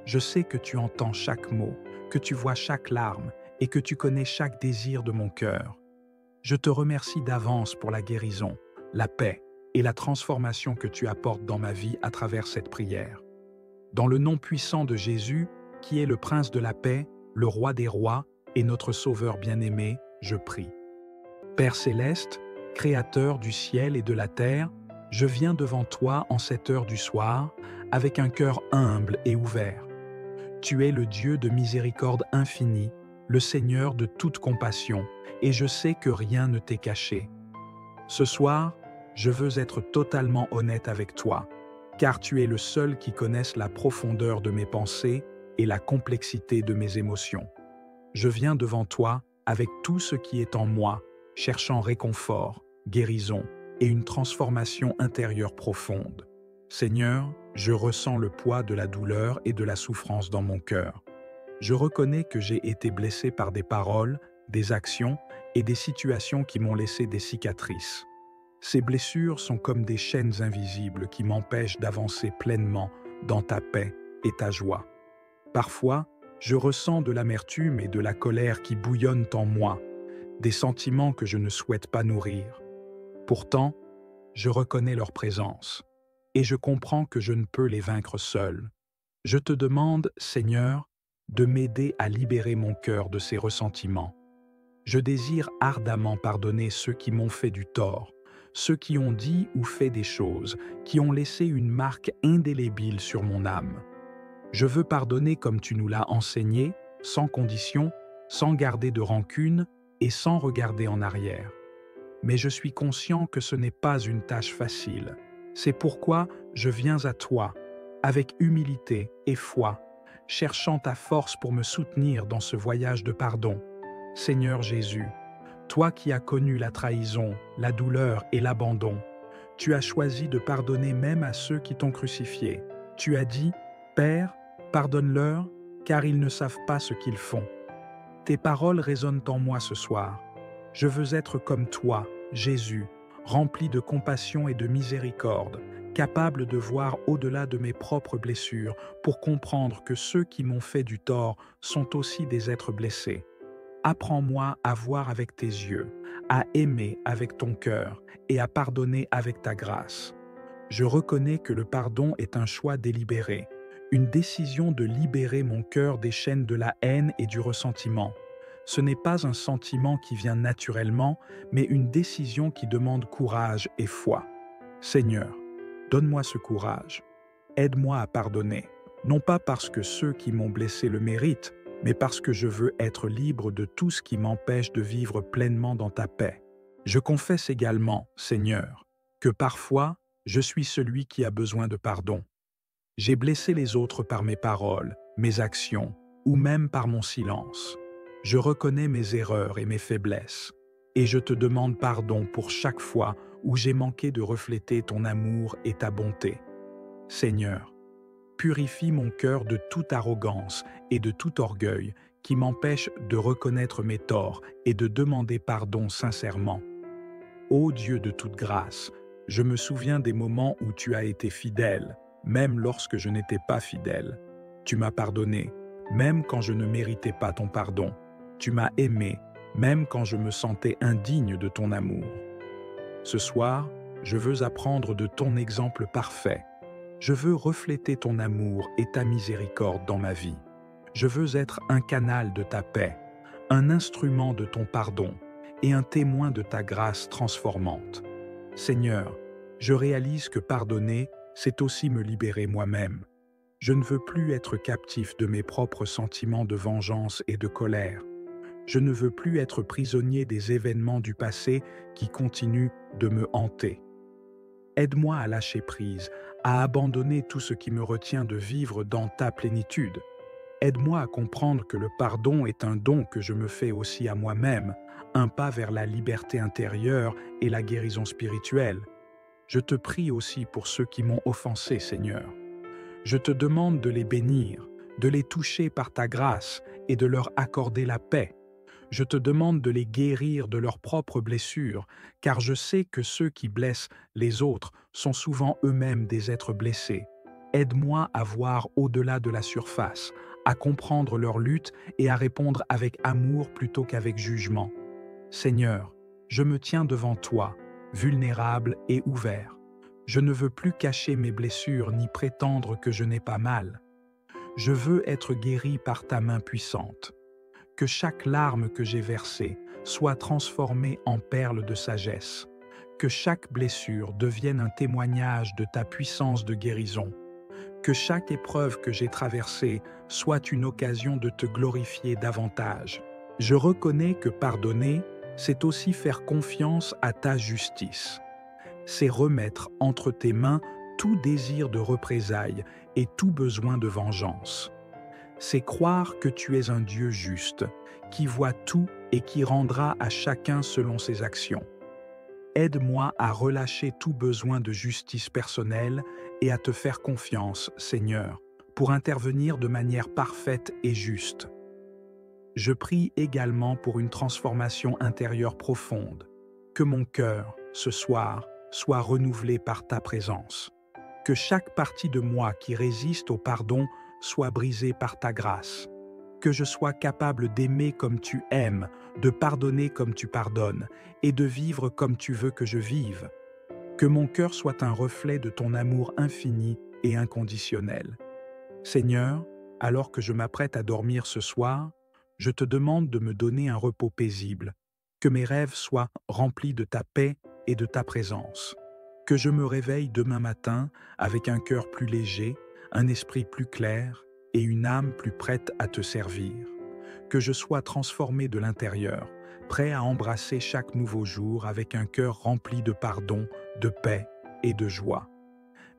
Je sais que tu entends chaque mot, que tu vois chaque larme et que tu connais chaque désir de mon cœur. Je te remercie d'avance pour la guérison, la paix et la transformation que tu apportes dans ma vie à travers cette prière. Dans le nom puissant de Jésus, qui est le Prince de la paix, le Roi des rois et notre Sauveur bien-aimé, je prie. Père céleste, Créateur du ciel et de la terre, je viens devant toi en cette heure du soir avec un cœur humble et ouvert. Tu es le Dieu de miséricorde infinie, le Seigneur de toute compassion, et je sais que rien ne t'est caché. Ce soir, je veux être totalement honnête avec toi, car tu es le seul qui connaisse la profondeur de mes pensées et la complexité de mes émotions. Je viens devant toi avec tout ce qui est en moi, cherchant réconfort, guérison et une transformation intérieure profonde. Seigneur, je ressens le poids de la douleur et de la souffrance dans mon cœur. Je reconnais que j'ai été blessé par des paroles, des actions et des situations qui m'ont laissé des cicatrices. Ces blessures sont comme des chaînes invisibles qui m'empêchent d'avancer pleinement dans ta paix et ta joie. Parfois, je ressens de l'amertume et de la colère qui bouillonnent en moi, des sentiments que je ne souhaite pas nourrir. Pourtant, je reconnais leur présence et je comprends que je ne peux les vaincre seul. Je te demande, Seigneur, de m'aider à libérer mon cœur de ces ressentiments. Je désire ardemment pardonner ceux qui m'ont fait du tort, ceux qui ont dit ou fait des choses qui ont laissé une marque indélébile sur mon âme. Je veux pardonner comme tu nous l'as enseigné, sans condition, sans garder de rancune et sans regarder en arrière. Mais je suis conscient que ce n'est pas une tâche facile. C'est pourquoi je viens à toi, avec humilité et foi, cherchant ta force pour me soutenir dans ce voyage de pardon. Seigneur Jésus, toi qui as connu la trahison, la douleur et l'abandon, tu as choisi de pardonner même à ceux qui t'ont crucifié. Tu as dit, Père, pardonne-leur, car ils ne savent pas ce qu'ils font. Tes paroles résonnent en moi ce soir. Je veux être comme toi, Jésus, rempli de compassion et de miséricorde, capable de voir au-delà de mes propres blessures pour comprendre que ceux qui m'ont fait du tort sont aussi des êtres blessés. Apprends-moi à voir avec tes yeux, à aimer avec ton cœur et à pardonner avec ta grâce. Je reconnais que le pardon est un choix délibéré, une décision de libérer mon cœur des chaînes de la haine et du ressentiment. Ce n'est pas un sentiment qui vient naturellement, mais une décision qui demande courage et foi. Seigneur, donne-moi ce courage. Aide-moi à pardonner, non pas parce que ceux qui m'ont blessé le méritent, mais parce que je veux être libre de tout ce qui m'empêche de vivre pleinement dans ta paix. Je confesse également, Seigneur, que parfois, je suis celui qui a besoin de pardon. J'ai blessé les autres par mes paroles, mes actions, ou même par mon silence. Je reconnais mes erreurs et mes faiblesses, et je te demande pardon pour chaque fois où j'ai manqué de refléter ton amour et ta bonté. Seigneur, purifie mon cœur de toute arrogance et de tout orgueil qui m'empêche de reconnaître mes torts et de demander pardon sincèrement. Ô Dieu de toute grâce, je me souviens des moments où tu as été fidèle, même lorsque je n'étais pas fidèle. Tu m'as pardonné, même quand je ne méritais pas ton pardon. Tu m'as aimé, même quand je me sentais indigne de ton amour. Ce soir, je veux apprendre de ton exemple parfait. Je veux refléter ton amour et ta miséricorde dans ma vie. Je veux être un canal de ta paix, un instrument de ton pardon et un témoin de ta grâce transformante. Seigneur, je réalise que pardonner, c'est aussi me libérer moi-même. Je ne veux plus être captif de mes propres sentiments de vengeance et de colère. Je ne veux plus être prisonnier des événements du passé qui continuent de me hanter. Aide-moi à lâcher prise, à abandonner tout ce qui me retient de vivre dans ta plénitude. Aide-moi à comprendre que le pardon est un don que je me fais aussi à moi-même, un pas vers la liberté intérieure et la guérison spirituelle. Je te prie aussi pour ceux qui m'ont offensé, Seigneur. Je te demande de les bénir, de les toucher par ta grâce et de leur accorder la paix. Je te demande de les guérir de leurs propres blessures, car je sais que ceux qui blessent les autres sont souvent eux-mêmes des êtres blessés. Aide-moi à voir au-delà de la surface, à comprendre leur lutte et à répondre avec amour plutôt qu'avec jugement. Seigneur, je me tiens devant toi, vulnérable et ouvert. Je ne veux plus cacher mes blessures ni prétendre que je n'ai pas mal. Je veux être guéri par ta main puissante. Que chaque larme que j'ai versée soit transformée en perles de sagesse. Que chaque blessure devienne un témoignage de ta puissance de guérison. Que chaque épreuve que j'ai traversée soit une occasion de te glorifier davantage. Je reconnais que pardonner, c'est aussi faire confiance à ta justice. C'est remettre entre tes mains tout désir de représailles et tout besoin de vengeance. C'est croire que tu es un Dieu juste, qui voit tout et qui rendra à chacun selon ses actions. Aide-moi à relâcher tout besoin de justice personnelle et à te faire confiance, Seigneur, pour intervenir de manière parfaite et juste. Je prie également pour une transformation intérieure profonde, que mon cœur, ce soir, soit renouvelé par ta présence. Que chaque partie de moi qui résiste au pardon soit brisée par ta grâce. Que je sois capable d'aimer comme tu aimes, de pardonner comme tu pardonnes, et de vivre comme tu veux que je vive. Que mon cœur soit un reflet de ton amour infini et inconditionnel. Seigneur, alors que je m'apprête à dormir ce soir, je te demande de me donner un repos paisible, que mes rêves soient remplis de ta paix et de ta présence. Que je me réveille demain matin avec un cœur plus léger, un esprit plus clair et une âme plus prête à te servir. Que je sois transformé de l'intérieur, prêt à embrasser chaque nouveau jour avec un cœur rempli de pardon, de paix et de joie.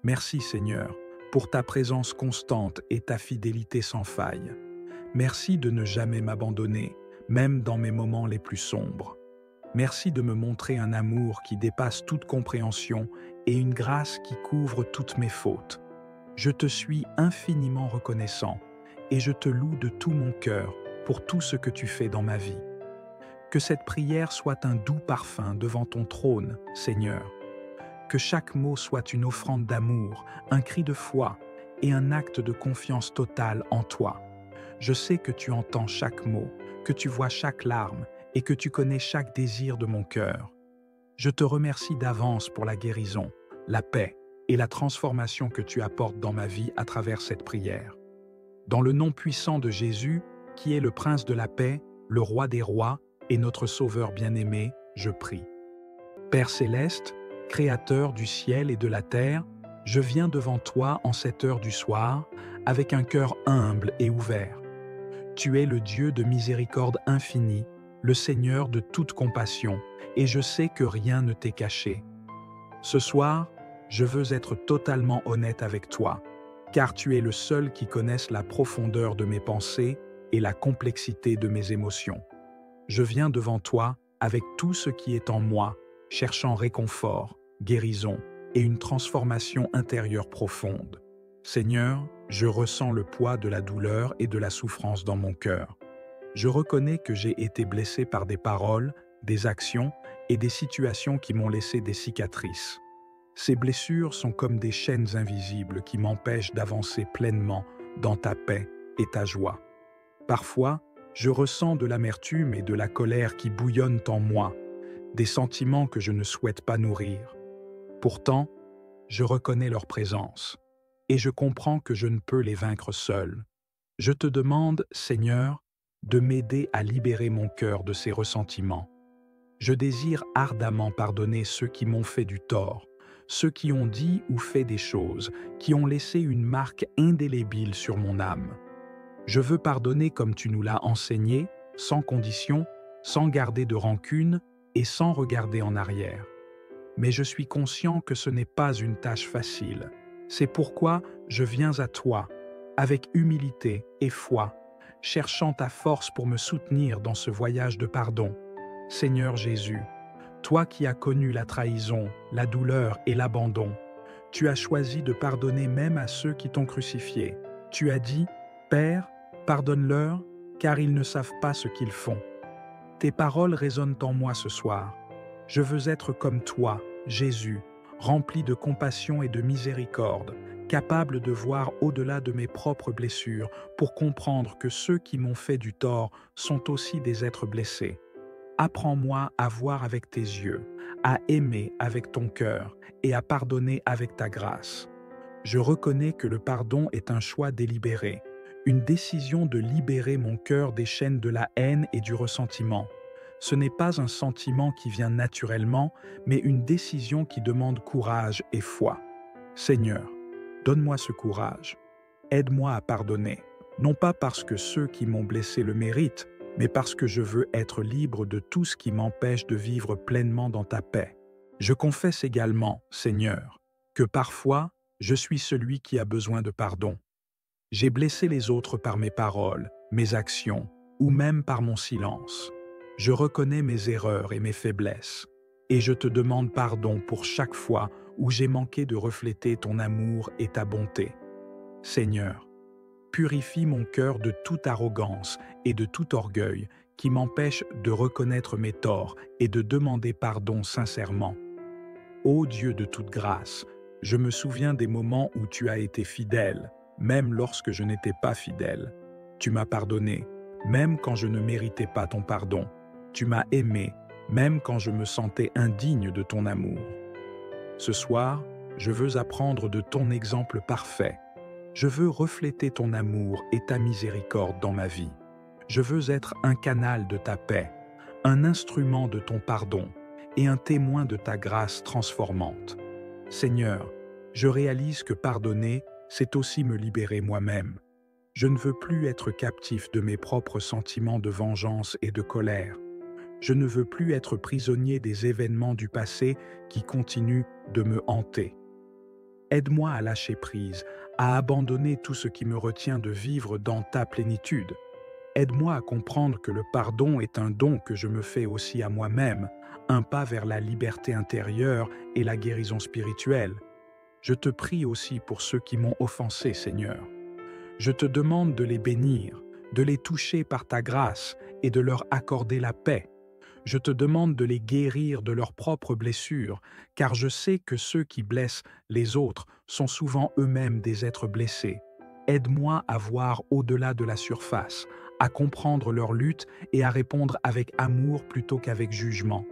Merci Seigneur pour ta présence constante et ta fidélité sans faille. Merci de ne jamais m'abandonner, même dans mes moments les plus sombres. Merci de me montrer un amour qui dépasse toute compréhension et une grâce qui couvre toutes mes fautes. Je te suis infiniment reconnaissant et je te loue de tout mon cœur pour tout ce que tu fais dans ma vie. Que cette prière soit un doux parfum devant ton trône, Seigneur. Que chaque mot soit une offrande d'amour, un cri de foi et un acte de confiance totale en toi. Je sais que tu entends chaque mot, que tu vois chaque larme et que tu connais chaque désir de mon cœur. Je te remercie d'avance pour la guérison, la paix et la transformation que tu apportes dans ma vie à travers cette prière. Dans le nom puissant de Jésus, qui est le Prince de la paix, le Roi des rois et notre Sauveur bien-aimé, je prie. Père céleste, Créateur du ciel et de la terre, je viens devant toi en cette heure du soir avec un cœur humble et ouvert. Tu es le Dieu de miséricorde infinie, le Seigneur de toute compassion, et je sais que rien ne t'est caché. Ce soir, je veux être totalement honnête avec toi, car tu es le seul qui connaisse la profondeur de mes pensées et la complexité de mes émotions. Je viens devant toi avec tout ce qui est en moi, cherchant réconfort, guérison et une transformation intérieure profonde. Seigneur, je ressens le poids de la douleur et de la souffrance dans mon cœur. Je reconnais que j'ai été blessé par des paroles, des actions et des situations qui m'ont laissé des cicatrices. Ces blessures sont comme des chaînes invisibles qui m'empêchent d'avancer pleinement dans ta paix et ta joie. Parfois, je ressens de l'amertume et de la colère qui bouillonnent en moi, des sentiments que je ne souhaite pas nourrir. Pourtant, je reconnais leur présence et je comprends que je ne peux les vaincre seul. Je te demande, Seigneur, de m'aider à libérer mon cœur de ces ressentiments. Je désire ardemment pardonner ceux qui m'ont fait du tort, ceux qui ont dit ou fait des choses, qui ont laissé une marque indélébile sur mon âme. Je veux pardonner comme tu nous l'as enseigné, sans condition, sans garder de rancune et sans regarder en arrière. Mais je suis conscient que ce n'est pas une tâche facile. C'est pourquoi je viens à toi, avec humilité et foi, cherchant ta force pour me soutenir dans ce voyage de pardon. Seigneur Jésus, toi qui as connu la trahison, la douleur et l'abandon, tu as choisi de pardonner même à ceux qui t'ont crucifié. Tu as dit, Père, pardonne-leur, car ils ne savent pas ce qu'ils font. Tes paroles résonnent en moi ce soir. Je veux être comme toi, Jésus, rempli de compassion et de miséricorde, capable de voir au-delà de mes propres blessures pour comprendre que ceux qui m'ont fait du tort sont aussi des êtres blessés. Apprends-moi à voir avec tes yeux, à aimer avec ton cœur et à pardonner avec ta grâce. Je reconnais que le pardon est un choix délibéré, une décision de libérer mon cœur des chaînes de la haine et du ressentiment. Ce n'est pas un sentiment qui vient naturellement, mais une décision qui demande courage et foi. Seigneur, donne-moi ce courage. Aide-moi à pardonner, non pas parce que ceux qui m'ont blessé le méritent, mais parce que je veux être libre de tout ce qui m'empêche de vivre pleinement dans ta paix. Je confesse également, Seigneur, que parfois, je suis celui qui a besoin de pardon. J'ai blessé les autres par mes paroles, mes actions, ou même par mon silence. Je reconnais mes erreurs et mes faiblesses, et je te demande pardon pour chaque fois où j'ai manqué de refléter ton amour et ta bonté. Seigneur, purifie mon cœur de toute arrogance et de tout orgueil qui m'empêche de reconnaître mes torts et de demander pardon sincèrement. Ô Dieu de toute grâce, je me souviens des moments où tu as été fidèle, même lorsque je n'étais pas fidèle. Tu m'as pardonné, même quand je ne méritais pas ton pardon. Tu m'as aimé, même quand je me sentais indigne de ton amour. Ce soir, je veux apprendre de ton exemple parfait. Je veux refléter ton amour et ta miséricorde dans ma vie. Je veux être un canal de ta paix, un instrument de ton pardon et un témoin de ta grâce transformante. Seigneur, je réalise que pardonner, c'est aussi me libérer moi-même. Je ne veux plus être captif de mes propres sentiments de vengeance et de colère. Je ne veux plus être prisonnier des événements du passé qui continuent de me hanter. Aide-moi à lâcher prise, à abandonner tout ce qui me retient de vivre dans ta plénitude. Aide-moi à comprendre que le pardon est un don que je me fais aussi à moi-même, un pas vers la liberté intérieure et la guérison spirituelle. Je te prie aussi pour ceux qui m'ont offensé, Seigneur. Je te demande de les bénir, de les toucher par ta grâce et de leur accorder la paix. Je te demande de les guérir de leurs propres blessures, car je sais que ceux qui blessent les autres sont souvent eux-mêmes des êtres blessés. Aide-moi à voir au-delà de la surface, à comprendre leur lutte et à répondre avec amour plutôt qu'avec jugement.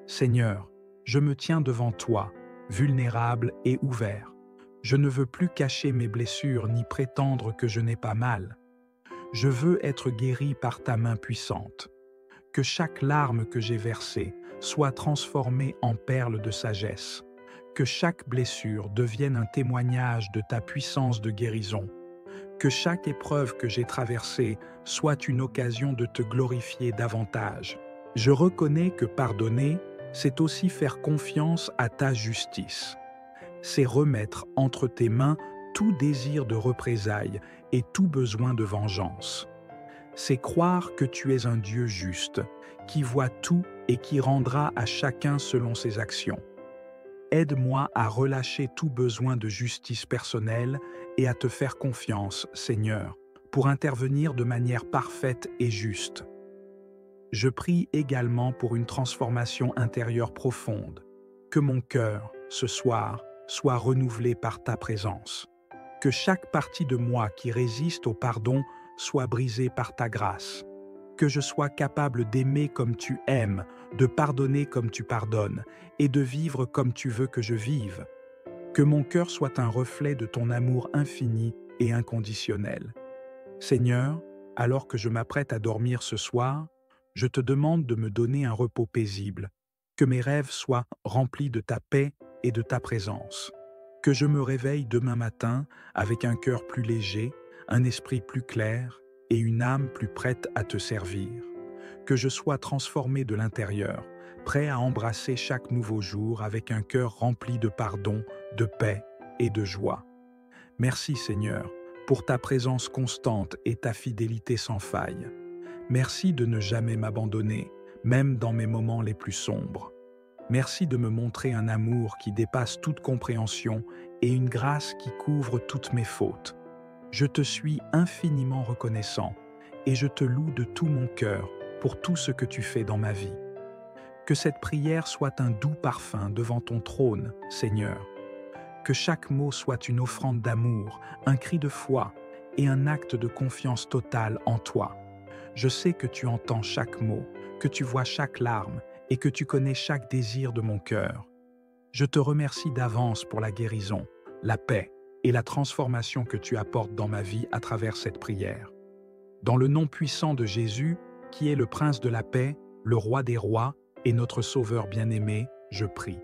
Seigneur, je me tiens devant toi, vulnérable et ouvert. Je ne veux plus cacher mes blessures ni prétendre que je n'ai pas mal. Je veux être guéri par ta main puissante. Que chaque larme que j'ai versée soit transformée en perles de sagesse. Que chaque blessure devienne un témoignage de ta puissance de guérison. Que chaque épreuve que j'ai traversée soit une occasion de te glorifier davantage. Je reconnais que pardonner, c'est aussi faire confiance à ta justice. C'est remettre entre tes mains tout désir de représailles et tout besoin de vengeance. C'est croire que tu es un Dieu juste, qui voit tout et qui rendra à chacun selon ses actions. Aide-moi à relâcher tout besoin de justice personnelle et à te faire confiance, Seigneur, pour intervenir de manière parfaite et juste. Je prie également pour une transformation intérieure profonde, que mon cœur, ce soir, soit renouvelé par ta présence. Que chaque partie de moi qui résiste au pardon soit brisée par ta grâce. Que je sois capable d'aimer comme tu aimes, de pardonner comme tu pardonnes, et de vivre comme tu veux que je vive. Que mon cœur soit un reflet de ton amour infini et inconditionnel. Seigneur, alors que je m'apprête à dormir ce soir, je te demande de me donner un repos paisible, que mes rêves soient remplis de ta paix et de ta présence. Que je me réveille demain matin avec un cœur plus léger, un esprit plus clair et une âme plus prête à te servir. Que je sois transformé de l'intérieur, prêt à embrasser chaque nouveau jour avec un cœur rempli de pardon, de paix et de joie. Merci Seigneur, pour ta présence constante et ta fidélité sans faille. Merci de ne jamais m'abandonner, même dans mes moments les plus sombres. Merci de me montrer un amour qui dépasse toute compréhension et une grâce qui couvre toutes mes fautes. Je te suis infiniment reconnaissant et je te loue de tout mon cœur pour tout ce que tu fais dans ma vie. Que cette prière soit un doux parfum devant ton trône, Seigneur. Que chaque mot soit une offrande d'amour, un cri de foi et un acte de confiance totale en toi. Je sais que tu entends chaque mot, que tu vois chaque larme et que tu connais chaque désir de mon cœur. Je te remercie d'avance pour la guérison, la paix et la transformation que tu apportes dans ma vie à travers cette prière. Dans le nom puissant de Jésus, qui est le Prince de la paix, le Roi des rois et notre Sauveur bien-aimé, je prie.